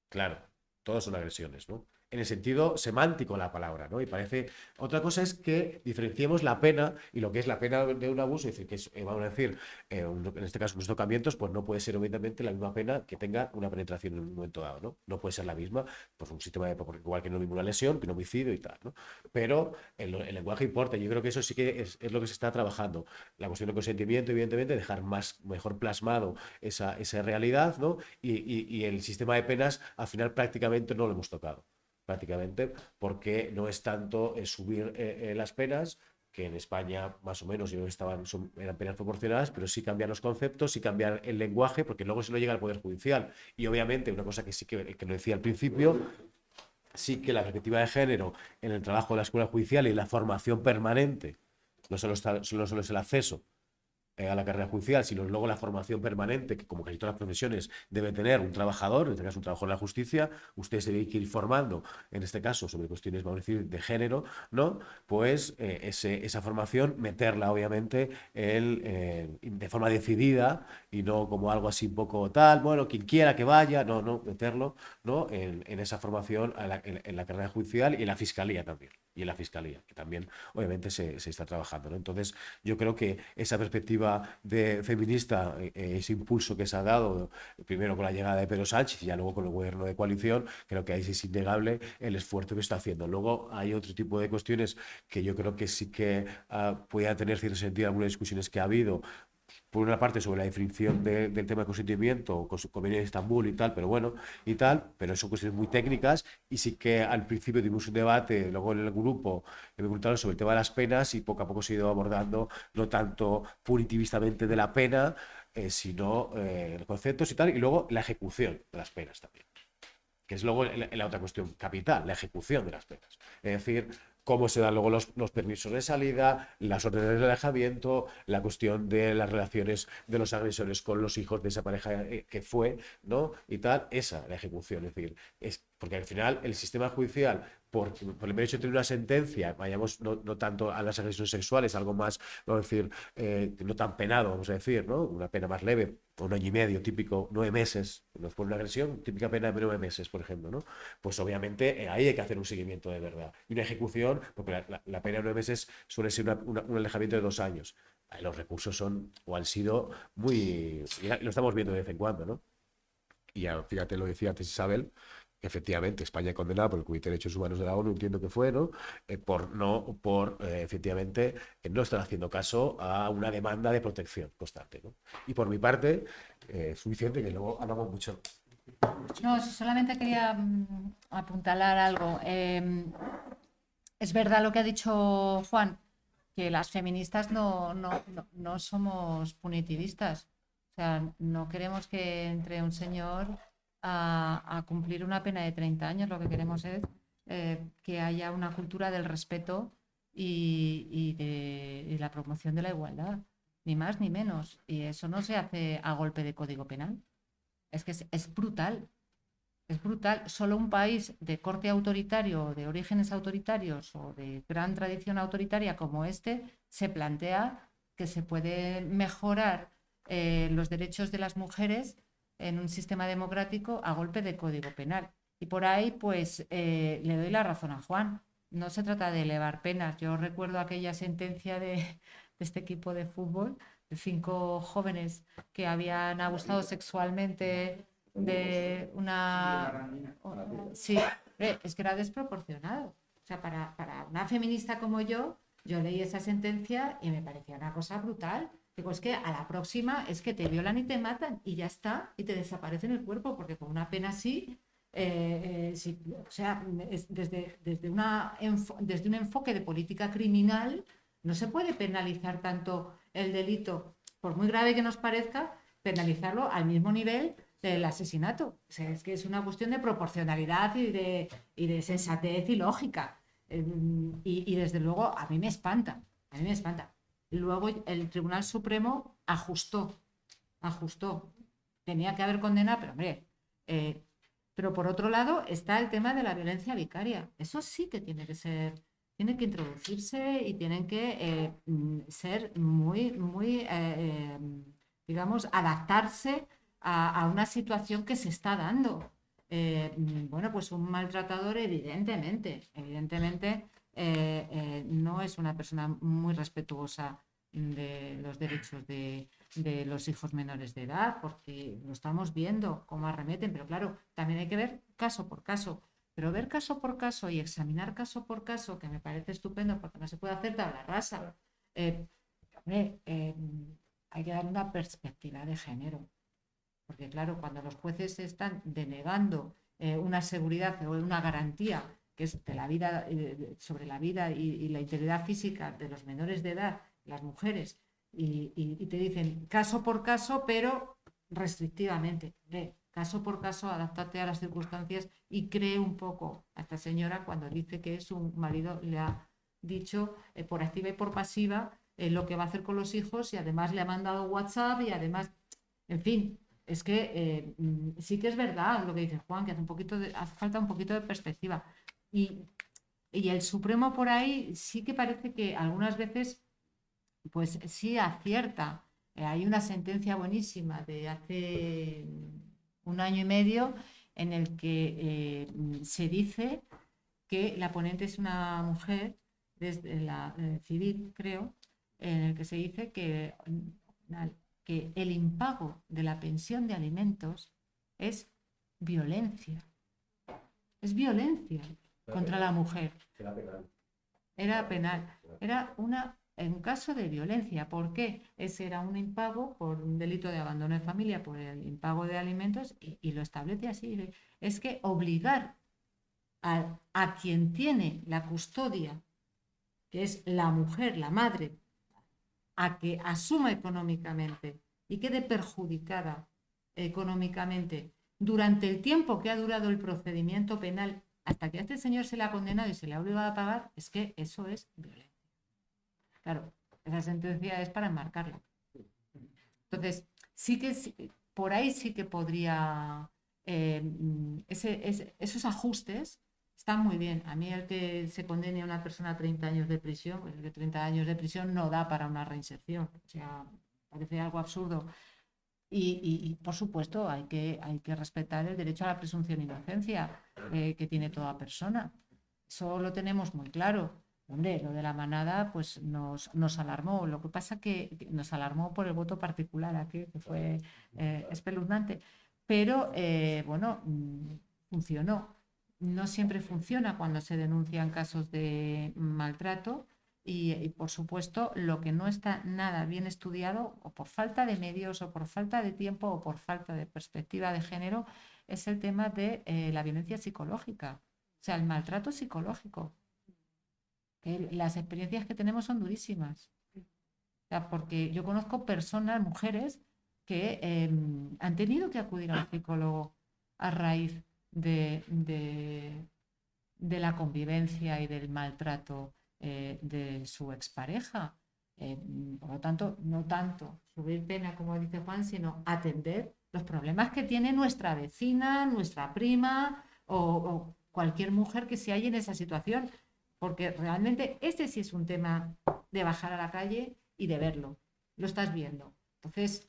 Claro, todos son agresiones, ¿no? En el sentido semántico de la palabra, ¿no? Y parece. Otra cosa es que diferenciemos la pena y lo que es la pena de un abuso, es decir, que es, vamos a decir, en este caso, unos tocamientos, pues no puede ser obviamente la misma pena que tenga una penetración en un momento dado, ¿no? No puede ser la misma, pues un sistema igual que no mismo una lesión, que un homicidio y tal, ¿no? Pero el lenguaje importa, yo creo que eso sí que es lo que se está trabajando. La cuestión del consentimiento, evidentemente, dejar mejor plasmado esa realidad, ¿no? Y el sistema de penas, al final, prácticamente no lo hemos tocado. Prácticamente, porque no es tanto subir las penas, que en España más o menos yo eran penas proporcionadas, pero sí cambiar los conceptos, sí cambiar el lenguaje, porque luego se lo llega al Poder Judicial. Y obviamente, una cosa que sí que lo decía al principio, sí que la perspectiva de género en el trabajo de la Escuela Judicial y la formación permanente, no solo es el acceso, a la carrera judicial, sino luego la formación permanente, que como casi todas las profesiones debe tener un trabajador, en este caso un trabajador de la justicia, ustedes deben ir formando, en este caso sobre cuestiones, vamos a decir, de género, ¿no? Pues esa formación, meterla obviamente de forma decidida y no como algo así un poco tal, bueno, quien quiera que vaya, no, meterlo, ¿no? En esa formación en la carrera judicial y en la fiscalía también, y en la fiscalía, que también obviamente se está trabajando, ¿no? Entonces, yo creo que esa perspectiva feminista, ese impulso que se ha dado, primero con la llegada de Pedro Sánchez y ya luego con el gobierno de coalición, creo que ahí sí es innegable el esfuerzo que está haciendo. Luego hay otro tipo de cuestiones que yo creo que sí que pueden tener cierto sentido algunas discusiones que ha habido. Por una parte sobre la definición del tema de consentimiento, convenio de Estambul y tal, pero bueno, y tal, pero son cuestiones muy técnicas y sí que al principio tuvimos un debate, luego en el grupo, sobre el tema de las penas y poco a poco se ha ido abordando no tanto punitivistamente de la pena, sino los conceptos y tal, y luego la ejecución de las penas también, que es luego la otra cuestión capital, la ejecución de las penas. Es decir, cómo se dan luego los permisos de salida, las órdenes de alejamiento, la cuestión de las relaciones de los agresores con los hijos de esa pareja que fue, ¿no? Y tal, la ejecución. Es decir, porque al final el sistema judicial, por el mero hecho de tener una sentencia, vayamos no tanto a las agresiones sexuales, algo más, vamos a decir, no tan penado, vamos a decir, ¿no? Una pena más leve, 1 año y medio, típico, 9 meses, nos pone una agresión, típica pena de 9 meses, por ejemplo, ¿no? Pues obviamente ahí hay que hacer un seguimiento de verdad. Y una ejecución, porque la pena de 9 meses suele ser un alejamiento de 2 años. Ahí los recursos son o han sido muy... Lo estamos viendo de vez en cuando, ¿no? Y ya, fíjate, lo decía antes Isabel, efectivamente, España condenada por el Comité de Derechos Humanos de la ONU, entiendo que fue, ¿no? Efectivamente, no estar haciendo caso a una demanda de protección constante, ¿no? Y por mi parte, suficiente, que luego hablamos mucho. No, solamente quería apuntalar algo. Es verdad lo que ha dicho Juan, que las feministas no somos punitivistas. O sea, no queremos que entre un señor a cumplir una pena de 30 años. Lo que queremos es que haya una cultura del respeto y de la promoción de la igualdad, ni más ni menos. Y eso no se hace a golpe de código penal. Es que es brutal. Es brutal. Solo un país de corte autoritario, de orígenes autoritarios o de gran tradición autoritaria como este, se plantea que se puede mejorar los derechos de las mujeres en un sistema democrático a golpe de código penal. Y por ahí, pues, le doy la razón a Juan. No se trata de elevar penas. Yo recuerdo aquella sentencia de este equipo de fútbol, de 5 jóvenes que habían abusado sexualmente de una... Sí, es que era desproporcionado. O sea, para una feminista como yo leí esa sentencia y me parecía una cosa brutal. Digo, es que a la próxima es que te violan y te matan y ya está, y te desaparece en el cuerpo, porque con una pena así, sí, o sea, desde un enfoque de política criminal no se puede penalizar tanto el delito, por muy grave que nos parezca, penalizarlo al mismo nivel del asesinato. O sea, es que es una cuestión de proporcionalidad y de sensatez y lógica. Y desde luego a mí me espanta. Luego el Tribunal Supremo ajustó. Tenía que haber condenado, pero hombre, pero por otro lado está el tema de la violencia vicaria. Eso sí que tiene que introducirse y tienen que ser muy, digamos, adaptarse a una situación que se está dando. Bueno, pues un maltratador evidentemente no es una persona muy respetuosa de los derechos de los hijos menores de edad, porque lo estamos viendo cómo arremeten, pero claro, también hay que ver caso por caso. Pero ver caso por caso y examinar caso por caso, que me parece estupendo porque no se puede hacer tabla rasa, hay que dar una perspectiva de género. Porque claro, cuando los jueces están denegando una seguridad o una garantía que es de la vida, sobre la vida y la integridad física de los menores de edad, las mujeres, y te dicen caso por caso, pero restrictivamente. Caso por caso, adáptate a las circunstancias y cree un poco a esta señora cuando dice que su marido le ha dicho por activa y por pasiva lo que va a hacer con los hijos y además le ha mandado WhatsApp y además, en fin, es que sí que es verdad lo que dice Juan, que hace falta un poquito de perspectiva. Y el Supremo por ahí sí que parece que algunas veces pues sí acierta. Hay una sentencia buenísima de hace 1 año y medio en el que se dice que la ponente es una mujer, desde la civil, creo, en el que se dice que el impago de la pensión de alimentos es violencia. Es violencia contra la mujer. Era penal. Era penal. Era un caso de violencia. ¿Por qué? Ese era un impago por un delito de abandono de familia, por el impago de alimentos, y lo establece así. Es que obligar a quien tiene la custodia, que es la mujer, la madre, a que asuma económicamente y quede perjudicada económicamente durante el tiempo que ha durado el procedimiento penal, hasta que a este señor se le ha condenado y se le ha obligado a pagar, es que eso es violencia. Claro, esa sentencia es para enmarcarlo. Entonces, sí que por ahí sí que podría, esos ajustes están muy bien. A mí el que se condene a una persona a 30 años de prisión, pues el que 30 años de prisión no da para una reinserción. O sea, parece algo absurdo. Y por supuesto, hay que respetar el derecho a la presunción de inocencia que tiene toda persona. Eso lo tenemos muy claro. Hombre, lo de la manada pues nos alarmó. Lo que pasa que nos alarmó por el voto particular aquí, que fue espeluznante. Pero, bueno, funcionó. No siempre funciona cuando se denuncian casos de maltrato. Y, por supuesto, lo que no está nada bien estudiado, o por falta de medios, o por falta de tiempo, o por falta de perspectiva de género, es el tema de la violencia psicológica, o sea, el maltrato psicológico. Las experiencias que tenemos son durísimas. O sea, porque yo conozco personas, mujeres, que han tenido que acudir al psicólogo a raíz de la convivencia y del maltrato de su expareja. Por lo tanto, no tanto subir pena, como dice Juan, sino atender los problemas que tiene nuestra vecina, nuestra prima o cualquier mujer que se halle en esa situación, porque realmente este sí es un tema de bajar a la calle y de verlo. Lo estás viendo. Entonces,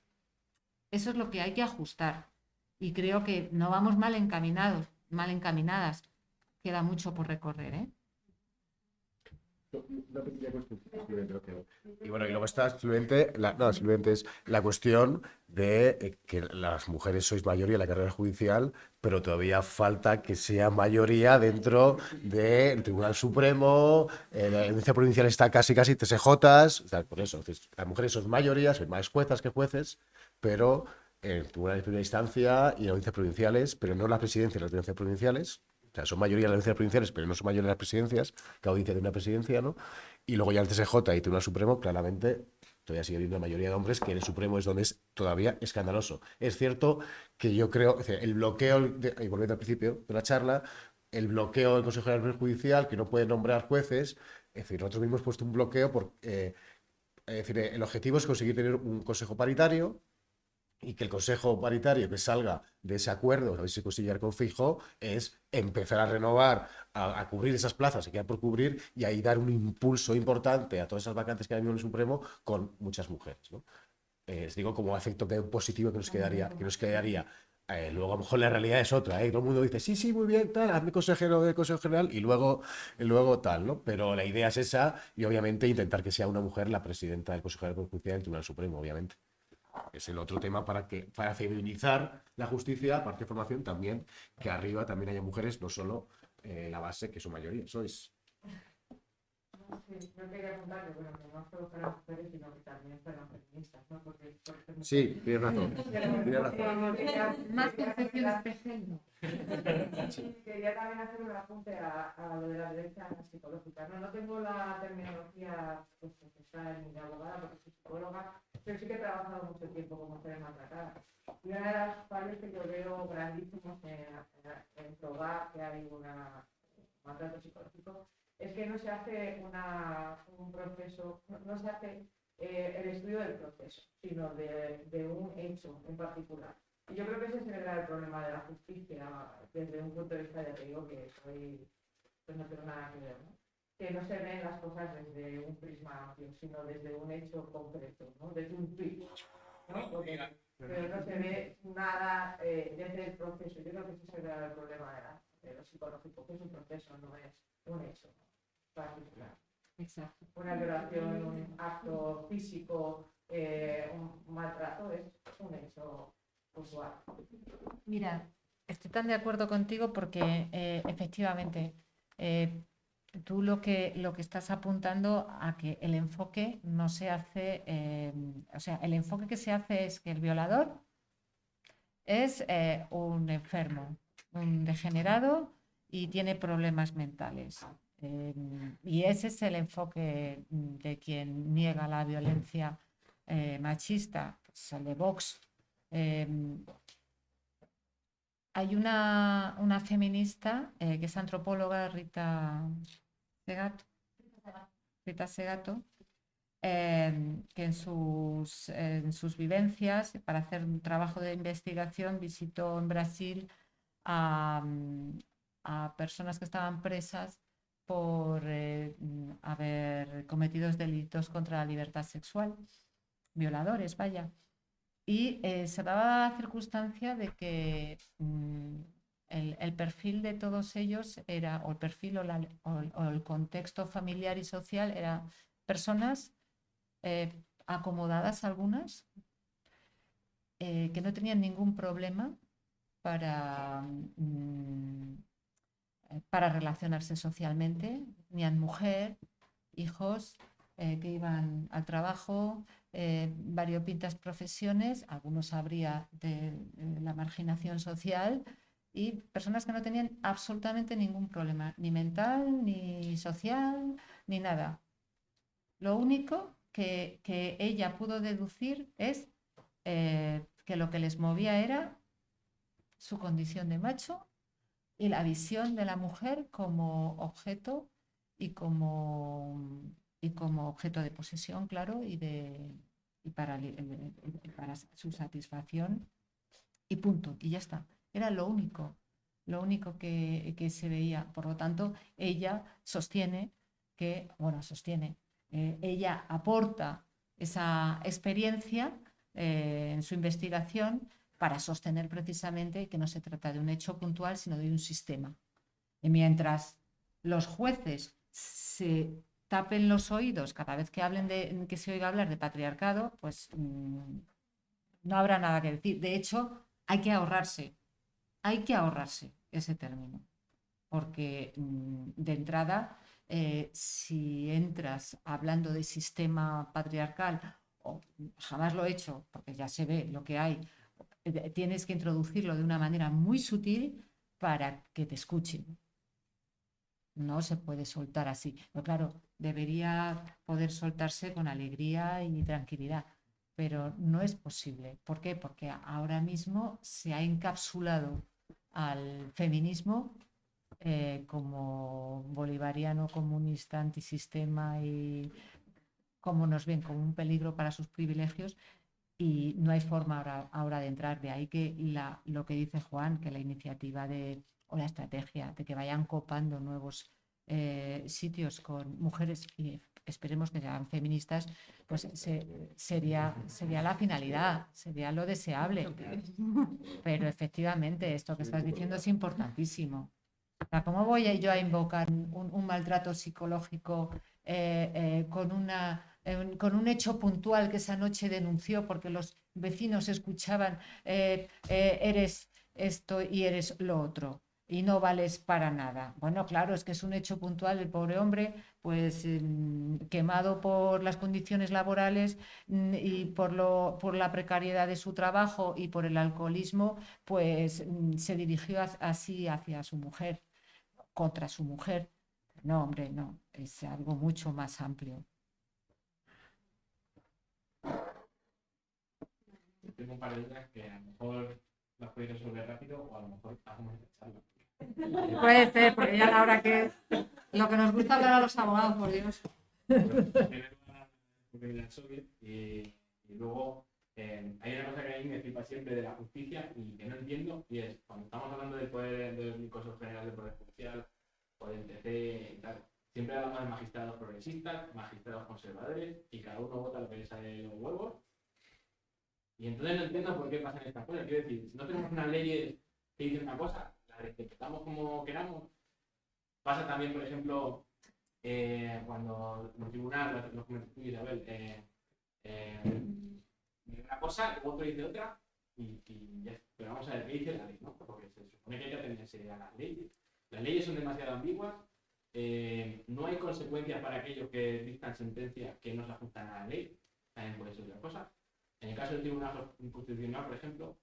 eso es lo que hay que ajustar. Y creo que no vamos mal encaminados, mal encaminadas. Queda mucho por recorrer, ¿eh? Una pequeña cuestión. Y bueno, y luego está simplemente simplemente es la cuestión de que las mujeres sois mayoría en la carrera judicial, pero todavía falta que sea mayoría dentro del Tribunal Supremo, la audiencia provincial está casi TSJs, o sea, por eso, las mujeres son mayoría, son más juezas que jueces, pero en el Tribunal de Primera Instancia y en audiencias provinciales, pero no las presidencias, las audiencias provinciales. O sea, son mayoría las audiencias provinciales, pero no son mayoría las presidencias, que audiencia de una presidencia, ¿no? Y luego ya el TSJ y Tribunal Supremo, claramente, todavía sigue habiendo una mayoría de hombres, que en el Supremo es donde es todavía escandaloso. Es cierto que yo creo, el bloqueo, y volviendo al principio de la charla, el bloqueo del Consejo General del Poder Judicial, que no puede nombrar jueces, es decir, nosotros mismos hemos puesto un bloqueo es decir, el objetivo es conseguir tener un consejo paritario, y que el Consejo Paritario que salga de ese acuerdo, a ver si se consigue con Feijóo, es empezar a renovar, a cubrir esas plazas que quedan por cubrir y ahí dar un impulso importante a todas esas vacantes que hay en el Supremo con muchas mujeres, ¿no? Les digo como efecto positivo que nos quedaría. Luego a lo mejor la realidad es otra, ¿eh? Todo el mundo dice, sí, muy bien, tal, hazme consejero del Consejo General y luego tal, ¿no? Pero la idea es esa y obviamente intentar que sea una mujer la presidenta del Consejo General de Justicia del Tribunal Supremo, obviamente. Es el otro tema para feminizar la justicia, aparte de formación, también que arriba también haya mujeres, no solo la base, que su mayoría sois. No quería apuntar que, bueno, que no solo fueran mujeres, sino que también fueran feministas, ¿no? Porque, sí, tienes razón. Más concepciones de género. Quería también hacer un apunte a lo de la violencia psicológica. No tengo la terminología profesional ni de abogada, porque soy psicóloga, pero sí que he trabajado mucho tiempo con mujeres maltratadas. Y una de las fallos que yo veo grandísimos en probar que hay un maltrato psicológico es que no se hace un proceso, no se hace el estudio del proceso, sino de un hecho en particular. Y yo creo que ese es el grave problema de la justicia, desde un punto de vista, ya te digo que pues no tengo nada que ver, ¿no? Que no se ven las cosas desde un prisma amplio, sino desde un hecho concreto, ¿no? Desde un tweet, ¿no? Pero no se ve nada desde el proceso. Yo creo que ese es el grave problema de lo psicológico, que es un proceso, no es un hecho particular. Exacto. Una violación, un acto físico, un maltrato es un hecho usual. Mira, estoy tan de acuerdo contigo porque efectivamente tú lo que estás apuntando a que el enfoque no se hace, o sea, el enfoque que se hace es que el violador es un enfermo, un degenerado y tiene problemas mentales. Y ese es el enfoque de quien niega la violencia machista, pues el de Vox. Hay una feminista que es antropóloga, Rita Segato, que en sus vivencias, para hacer un trabajo de investigación, visitó en Brasil a personas que estaban presas por haber cometido delitos contra la libertad sexual, violadores, vaya. Y se daba la circunstancia de que el perfil de todos ellos era, o el perfil o el contexto familiar y social, era personas acomodadas algunas, que no tenían ningún problema para relacionarse socialmente, tenían mujer, hijos que iban al trabajo, variopintas profesiones, algunos habría de la marginación social y personas que no tenían absolutamente ningún problema, ni mental, ni social, ni nada. Lo único que ella pudo deducir es que lo que les movía era su condición de macho y la visión de la mujer como objeto y como objeto de posesión, claro, y para su satisfacción y punto, y ya está. Era lo único que se veía. Por lo tanto, ella sostiene que, ella aporta esa experiencia en su investigación para sostener precisamente que no se trata de un hecho puntual, sino de un sistema. Y mientras los jueces se tapen los oídos cada vez que que se oiga hablar de patriarcado, pues no habrá nada que decir. De hecho, hay que ahorrarse ese término, porque de entrada, si entras hablando de sistema patriarcal, o jamás lo he hecho, porque ya se ve lo que hay, tienes que introducirlo de una manera muy sutil para que te escuchen. No se puede soltar así. Pero claro, debería poder soltarse con alegría y tranquilidad, pero no es posible. ¿Por qué? Porque ahora mismo se ha encapsulado al feminismo como bolivariano, comunista, antisistema, y como nos ven como un peligro para sus privilegios, y no hay forma ahora de entrar. De ahí que lo que dice Juan, que la iniciativa o la estrategia de que vayan copando nuevos sitios con mujeres, y esperemos que sean feministas, pues sería la finalidad, sería lo deseable. Pero efectivamente esto que estás diciendo es importantísimo. O sea, ¿cómo voy yo a invocar un maltrato psicológico con un hecho puntual que esa noche denunció porque los vecinos escuchaban eres esto y eres lo otro y no vales para nada? Bueno, claro, es que es un hecho puntual. El pobre hombre, pues quemado por las condiciones laborales y por la precariedad de su trabajo y por el alcoholismo, pues se dirigió así hacia su mujer, contra su mujer. No, hombre, no, es algo mucho más amplio. Tengo un par de dudas que a lo mejor las podéis resolver rápido o a lo mejor hacemos esta charla. Puede ser, porque ya la hora que es. Lo que nos gusta hablar a los abogados, por Dios. Y luego hay una cosa que a mí me flipa siempre de la justicia y que no entiendo, y es cuando estamos hablando del poder del Consejo General del Poder Judicial o del TC y tal, siempre hablamos de magistrados progresistas, magistrados conservadores, y cada uno vota lo que le sale de los huevos. Y entonces no entiendo por qué pasan estas cosas. Quiero decir, si no tenemos una ley que dice una cosa, la interpretamos como queramos. Pasa también, por ejemplo, cuando el tribunal, lo comentó Isabel, dice una cosa, el otro dice otra, y ya. Pero vamos a ver qué dice la ley, ¿no? Porque se supone que hay que atenerse a las leyes. Las leyes son demasiado ambiguas, no hay consecuencias para aquellos que dictan sentencias que no se ajustan a la ley, también puede ser otra cosa. En el caso del Tribunal Constitucional, por ejemplo,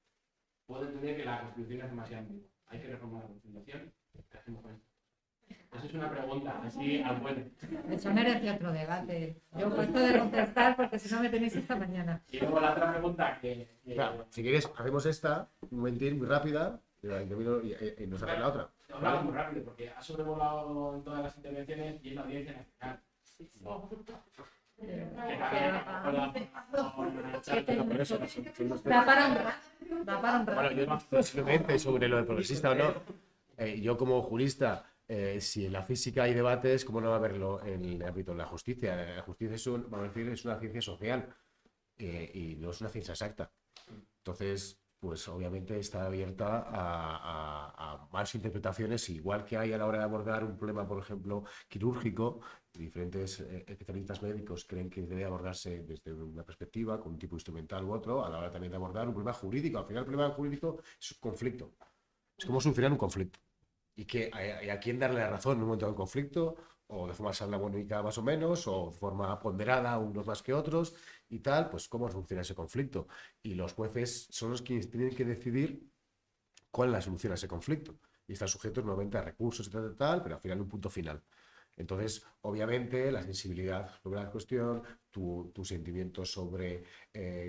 puedo entender que la Constitución es demasiado ambigua. Hay que reformar la Constitución. ¿Qué hacemos con esto? Esa es una pregunta, así al bueno. Eso merece otro debate. Yo puesto de contestar porque si no me tenéis esta mañana. Y luego la otra pregunta Claro, si quieres, hacemos esta, un momentín, muy rápida, y nos hacen la otra. Hablamos muy rápido, porque ha sobrevolado en todas las intervenciones y en la audiencia nacional. Da para un rato. Bueno, yo simplemente sobre lo de progresista o no, yo como jurista, si en la física hay debates, ¿cómo no va a haberlo en el ámbito de la justicia? La justicia vamos a decir, es una ciencia social y no es una ciencia exacta. Entonces, pues obviamente está abierta a más interpretaciones, igual que hay a la hora de abordar un problema, por ejemplo, quirúrgico. Diferentes especialistas médicos creen que debe abordarse desde una perspectiva, con un tipo instrumental u otro, a la hora también de abordar un problema jurídico. Al final el problema jurídico es un conflicto. Es cómo solucionar un conflicto. Y que a quién darle la razón en un momento de un conflicto, o de forma salomónica más o menos, o de forma ponderada, unos más que otros, y tal, pues cómo funciona ese conflicto. Y los jueces son los que tienen que decidir cuál es la solución a ese conflicto. Y están sujetos nuevamente a recursos y tal, pero al final un punto final. Entonces, obviamente, la sensibilidad sobre la cuestión, tu sentimiento sobre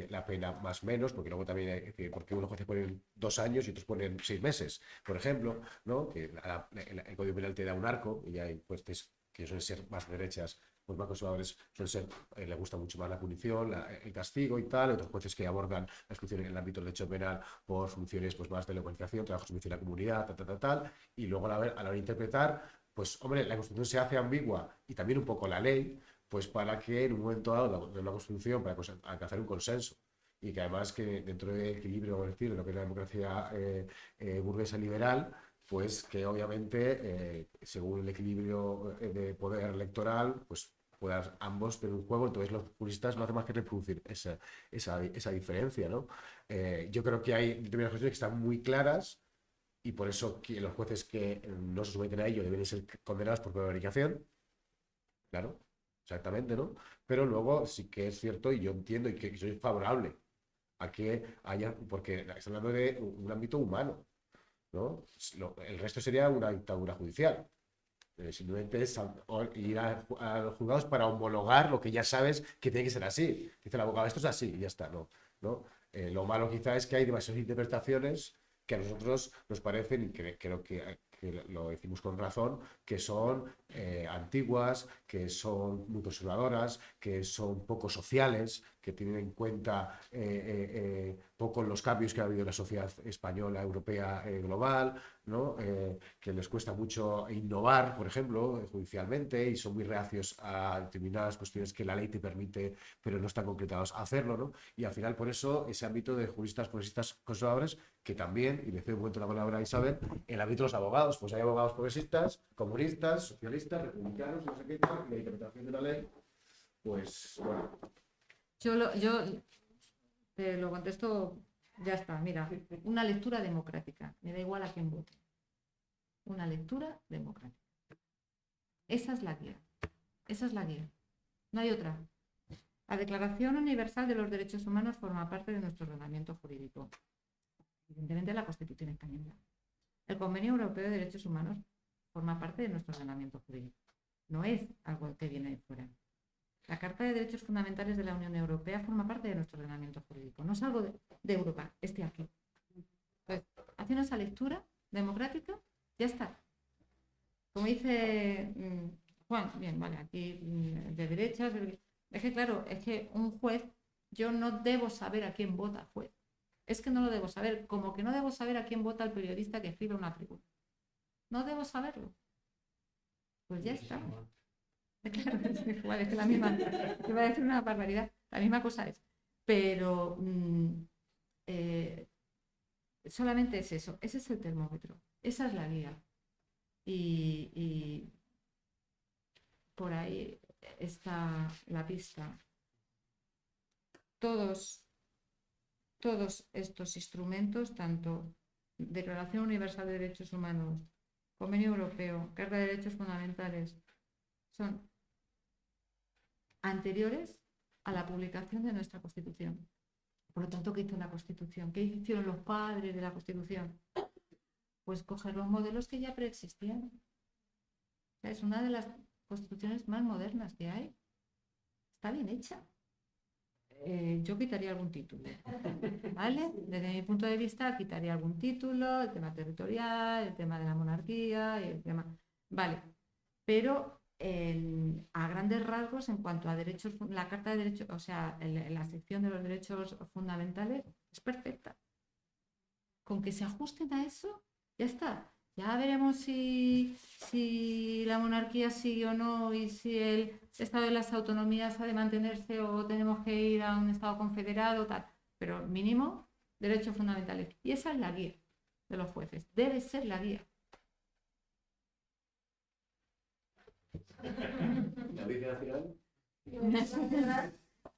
la pena más o menos, porque luego también hay que, porque unos jueces ponen 2 años y otros ponen 6 meses, por ejemplo, ¿no? Que el Código Penal te da un arco y hay jueces que suelen ser más derechas, pues más conservadores suelen ser, les gusta mucho más la punición, el castigo y tal, otros jueces que abordan la exclusión en el ámbito del derecho penal por funciones pues más de localización, trabajo servicio a la comunidad, tal, y luego a la hora de interpretar, pues hombre, la Constitución se hace ambigua y también un poco la ley, pues para que en un momento dado de la Constitución, para alcanzar un consenso, y que además que dentro del equilibrio, vamos a decir, de lo que es la democracia burguesa liberal, pues que obviamente, según el equilibrio de poder electoral, pues puedan ambos tener un juego. Entonces los juristas no hacen más que reproducir esa diferencia, ¿no? Yo creo que hay determinadas cuestiones que están muy claras, y por eso que los jueces que no se someten a ello deben ser condenados por prevaricación, claro, exactamente, ¿no? Pero luego sí que es cierto, y yo entiendo y que soy favorable a que haya, porque estamos hablando de un ámbito humano, ¿no? El resto sería una dictadura judicial. Simplemente es ir a los juzgados para homologar lo que ya sabes que tiene que ser así. Dice el abogado, esto es así y ya está, ¿no? Lo malo quizá es que hay demasiadas interpretaciones que a nosotros nos parecen, y creo que lo decimos con razón, que son antiguas, que son muy conservadoras, que son poco sociales, que tienen en cuenta poco los cambios que ha habido en la sociedad española, europea, global, ¿no? Que les cuesta mucho innovar, por ejemplo, judicialmente, y son muy reacios a determinadas cuestiones que la ley te permite, pero no están concretados a hacerlo, ¿no? Y al final, por eso, ese ámbito de juristas, progresistas, conservadores, que también, y le cedo un momento la palabra a Isabel, en el ámbito de los abogados, pues hay abogados progresistas, comunistas, socialistas, republicanos, no sé qué, y la interpretación de la ley, pues, bueno. Yo te lo contesto, ya está, mira, una lectura democrática, me da igual a quién vote. Una lectura democrática. Esa es la guía, no hay otra. La Declaración Universal de los Derechos Humanos forma parte de nuestro ordenamiento jurídico. Evidentemente la Constitución española. El Convenio Europeo de Derechos Humanos forma parte de nuestro ordenamiento jurídico. No es algo que viene de fuera. La Carta de Derechos Fundamentales de la Unión Europea forma parte de nuestro ordenamiento jurídico. No es algo de Europa, esté aquí. Entonces, haciendo esa lectura democrática, ya está. como dice Juan, bien, vale, aquí de derechas, es que claro, es que un juez, yo no debo saber a quién vota el juez. Es que no lo debo saber, como que no debo saber a quién vota el periodista que escribe una pregunta. No debo saberlo. Pues ya está. Claro, es igual, es que la misma, iba a decir una barbaridad, la misma cosa es. Pero solamente es eso, ese es el termómetro, esa es la guía. Y por ahí está la pista. Todos estos instrumentos, tanto Declaración Universal de Derechos Humanos, Convenio Europeo, Carta de Derechos Fundamentales, son anteriores a la publicación de nuestra Constitución. Por lo tanto, ¿qué hizo la Constitución? ¿Qué hicieron los padres de la Constitución? Pues coger los modelos que ya preexistían. O sea, es una de las constituciones más modernas que hay. Está bien hecha. Yo quitaría algún título, ¿vale? Desde mi punto de vista, quitaría algún título, el tema territorial, el tema de la monarquía, el tema... Vale, pero a grandes rasgos, en cuanto a derechos, la Carta de Derechos, o sea, la sección de los derechos fundamentales es perfecta. Con que se ajusten a eso, ya está. Ya veremos si la monarquía sigue o no y si el estado de las autonomías ha de mantenerse o tenemos que ir a un estado confederado, tal. Pero mínimo, derechos fundamentales. Y esa es la guía de los jueces. Debe ser la guía. ¿La Audiencia Nacional?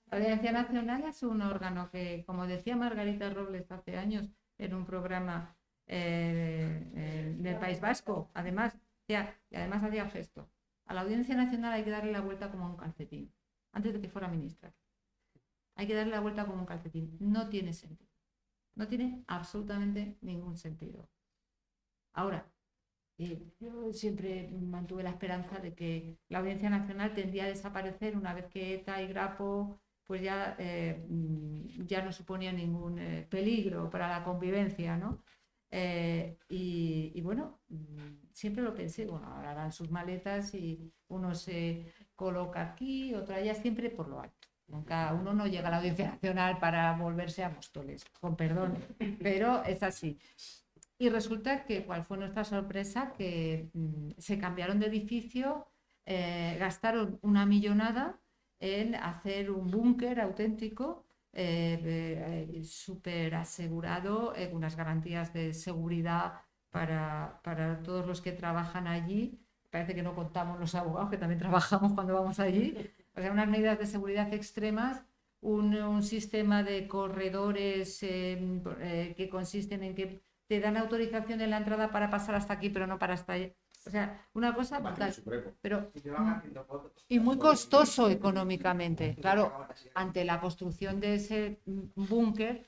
La Audiencia Nacional es un órgano que, como decía Margarita Robles hace años en un programa del País Vasco, además, y además hacía gesto. A la Audiencia Nacional hay que darle la vuelta como un calcetín, antes de que fuera ministra. Hay que darle la vuelta como un calcetín. No tiene sentido. No tiene absolutamente ningún sentido. Ahora, yo siempre mantuve la esperanza de que la Audiencia Nacional tendría a desaparecer una vez que ETA y Grapo pues ya no suponía ningún peligro para la convivencia, ¿no? Y bueno, siempre lo pensé, bueno, ahora harán sus maletas y uno se coloca aquí, otro allá, siempre por lo alto. Nunca uno no llega a la Audiencia Nacional para volverse a Móstoles, con perdón, pero es así. Y resulta que, ¿cuál fue nuestra sorpresa? Que se cambiaron de edificio, gastaron una millonada en hacer un búnker auténtico, súper asegurado, unas garantías de seguridad para todos los que trabajan allí. Parece que no contamos los abogados, que también trabajamos cuando vamos allí. O sea, unas medidas de seguridad extremas, un sistema de corredores que consisten en que te dan autorización en la entrada para pasar hasta aquí, pero no para hasta allá. O sea, una cosa brutal, pero y muy costoso económicamente. Claro, ante la construcción de ese búnker,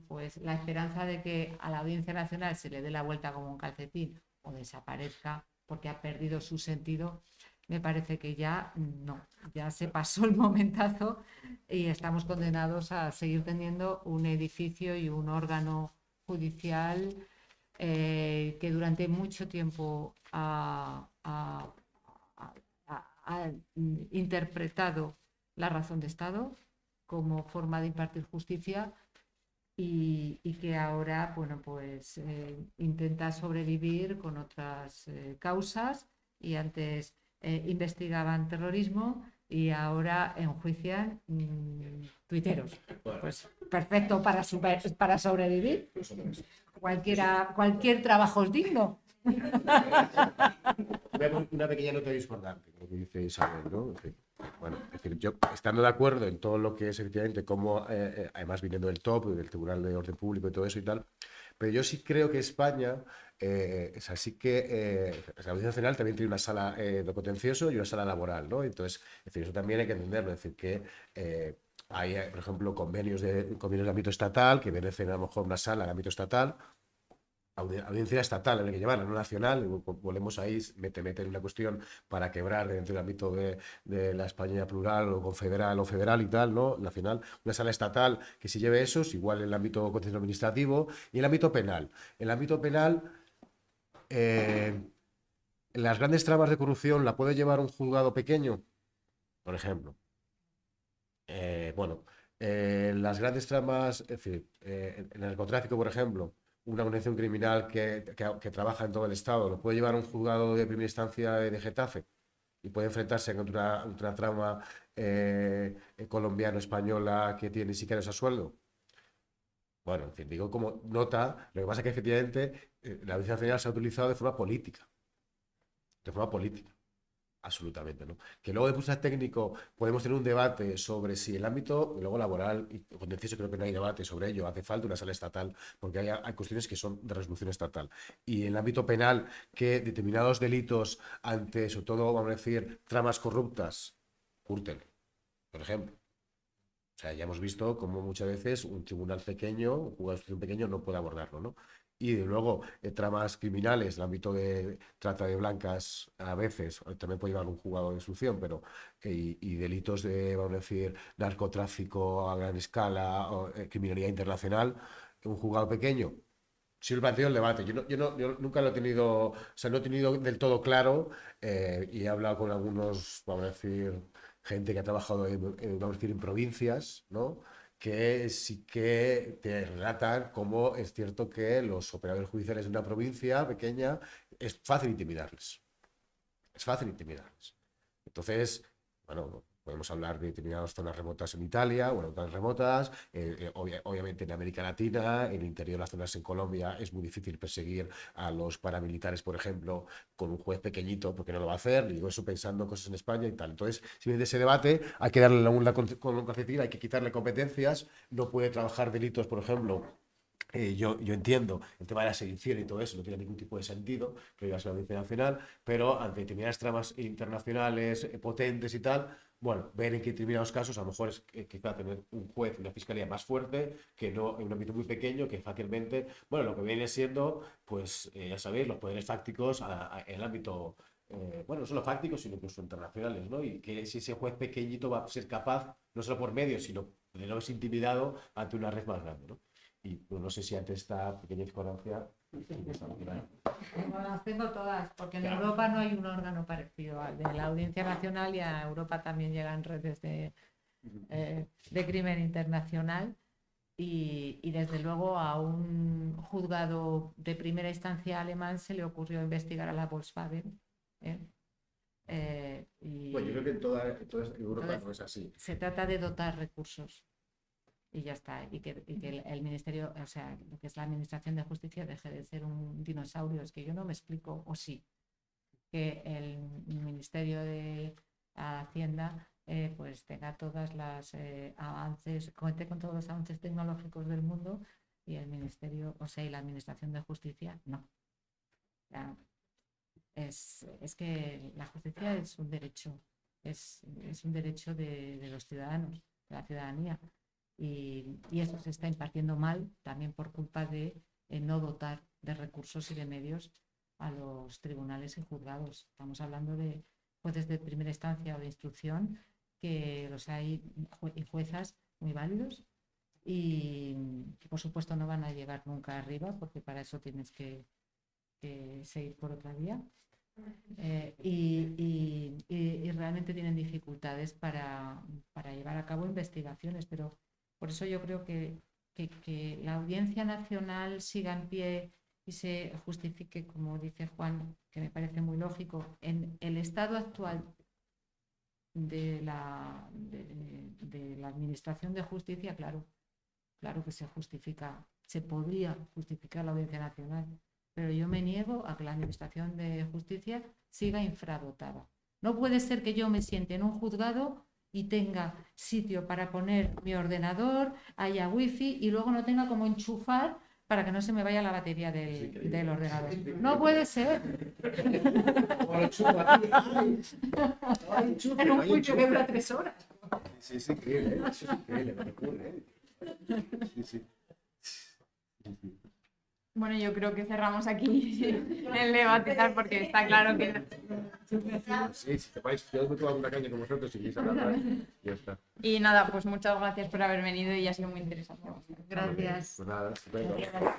pues la esperanza de que a la Audiencia Nacional se le dé la vuelta como un calcetín o desaparezca porque ha perdido su sentido, me parece que ya no, ya se pasó el momentazo y estamos condenados a seguir teniendo un edificio y un órgano judicial que durante mucho tiempo ha interpretado la razón de Estado como forma de impartir justicia y que ahora, bueno, pues intenta sobrevivir con otras causas y antes investigaban terrorismo y ahora enjuician tuiteros. Pues perfecto para sobrevivir. Cualquier trabajo es digno. Una pequeña nota discordante, lo que dice Isabel, ¿no? Bueno, es decir, yo estando de acuerdo en todo lo que es efectivamente como, además viniendo del top, del Tribunal de Orden Público y todo eso y tal, pero yo sí creo que España, es así que la Audiencia Nacional también tiene una sala de contencioso y una sala laboral, ¿no? Entonces, es decir, eso también hay que entenderlo, es decir, que hay, por ejemplo, convenios de ámbito estatal que merecen a lo mejor una sala en ámbito estatal, audiencia estatal en el que llevar, no nacional, volvemos ahí, meten una cuestión para quebrar dentro del ámbito de la España plural o confederal o federal y tal, ¿no? Nacional, una sala estatal que se lleve esos, igual en el ámbito contencioso administrativo y el ámbito penal. En el ámbito penal, las grandes tramas de corrupción la puede llevar un juzgado pequeño, por ejemplo. Las grandes tramas, es decir, en el narcotráfico, por ejemplo, una organización criminal que trabaja en todo el Estado, lo puede llevar un juzgado de primera instancia de Getafe y puede enfrentarse contra una trama colombiano-española que tiene ni siquiera ese sueldo. Bueno, en fin, digo como nota, lo que pasa es que efectivamente la Audiencia Nacional se ha utilizado de forma política. De forma política. Absolutamente, ¿no? Que luego de punto de vista técnico podemos tener un debate sobre si el ámbito, luego laboral y contencioso, creo que no hay debate sobre ello, hace falta una sala estatal, porque hay cuestiones que son de resolución estatal. Y en el ámbito penal, que determinados delitos ante, sobre todo, vamos a decir, tramas corruptas, curten, por ejemplo. O sea, ya hemos visto cómo muchas veces un tribunal pequeño, un juzgado de instrucción pequeño no puede abordarlo, ¿no? Y de luego, tramas criminales, el ámbito de trata de blancas, a veces, también puede llevar un juzgado de instrucción, pero y delitos de, vamos a decir, narcotráfico a gran escala, o, criminalidad internacional, un juzgado pequeño. Sí, lo planteo el debate. Yo nunca lo he tenido, o sea, no he tenido del todo claro, y he hablado con algunos, vamos a decir, gente que ha trabajado vamos a decir, en provincias, ¿no? Que sí que te relatan cómo es cierto que los operadores judiciales de una provincia pequeña es fácil intimidarles. Es fácil intimidarles. Entonces, bueno, podemos hablar de determinadas zonas remotas en Italia, bueno, zonas remotas, obviamente en América Latina, en el interior de las zonas en Colombia es muy difícil perseguir a los paramilitares, por ejemplo, con un juez pequeñito, porque no lo va a hacer, y digo eso pensando cosas en España y tal. Entonces, si viene de ese debate, hay que darle con calcetín, hay que quitarle competencias, no puede trabajar delitos, por ejemplo. Yo entiendo el tema de la sedición y todo eso, no tiene ningún tipo de sentido que diga la Audiencia Nacional, pero ante determinadas tramas internacionales potentes y tal, bueno, ver en qué determinados casos a lo mejor es quizá tener un juez, una fiscalía más fuerte que no en un ámbito muy pequeño que fácilmente, bueno, lo que viene siendo, pues ya sabéis, los poderes fácticos en el ámbito, bueno, no solo fácticos, sino incluso internacionales, ¿no? Y que si ese juez pequeñito va a ser capaz, no solo por medios, sino de no verse intimidado ante una red más grande, ¿no? Y no sé si ante esta pequeña discordancia. Bueno, las tengo todas, porque en Europa no hay un órgano parecido al de la Audiencia Nacional y a Europa también llegan redes de crimen internacional y desde luego a un juzgado de primera instancia alemán se le ocurrió investigar a la Volkswagen. Bueno, yo creo que en toda Europa no es así. Se trata de dotar recursos. Y ya está, y que el ministerio, o sea, lo que es la administración de justicia deje de ser un dinosaurio. Es que yo no me explico, o sí, que el ministerio de Hacienda pues tenga todas las avances, cuente con todos los avances tecnológicos del mundo y el ministerio, o sea, y la administración de justicia, no. O sea, es que la justicia es un derecho, es un derecho de los ciudadanos, de la ciudadanía. Y eso se está impartiendo mal también por culpa de no dotar de recursos y de medios a los tribunales y juzgados. Estamos hablando de jueces de primera instancia o de instrucción, que los hay y juezas muy válidos y que por supuesto no van a llegar nunca arriba, porque para eso tienes que seguir por otra vía. Y realmente tienen dificultades para llevar a cabo investigaciones, pero por eso yo creo que la Audiencia Nacional siga en pie y se justifique, como dice Juan, que me parece muy lógico, en el estado actual de la Administración de Justicia, claro que se justifica, se podría justificar la Audiencia Nacional, pero yo me niego a que la Administración de Justicia siga infradotada. No puede ser que yo me siente en un juzgado y tenga sitio para poner mi ordenador, haya wifi y luego no tenga como enchufar para que no se me vaya la batería del ordenador. No puede ser. En un juicio que dura 3 horas. Sí, es increíble, eso es increíble, me ocurre. Sí. Bueno, yo creo que cerramos aquí el debate tal, porque está claro que... Sí, si te vais, yo me tomo alguna caña con vosotros si queréis hablar, ya está. Y nada, pues muchas gracias por haber venido y ha sido muy interesante. Gracias. Pues nada, venga.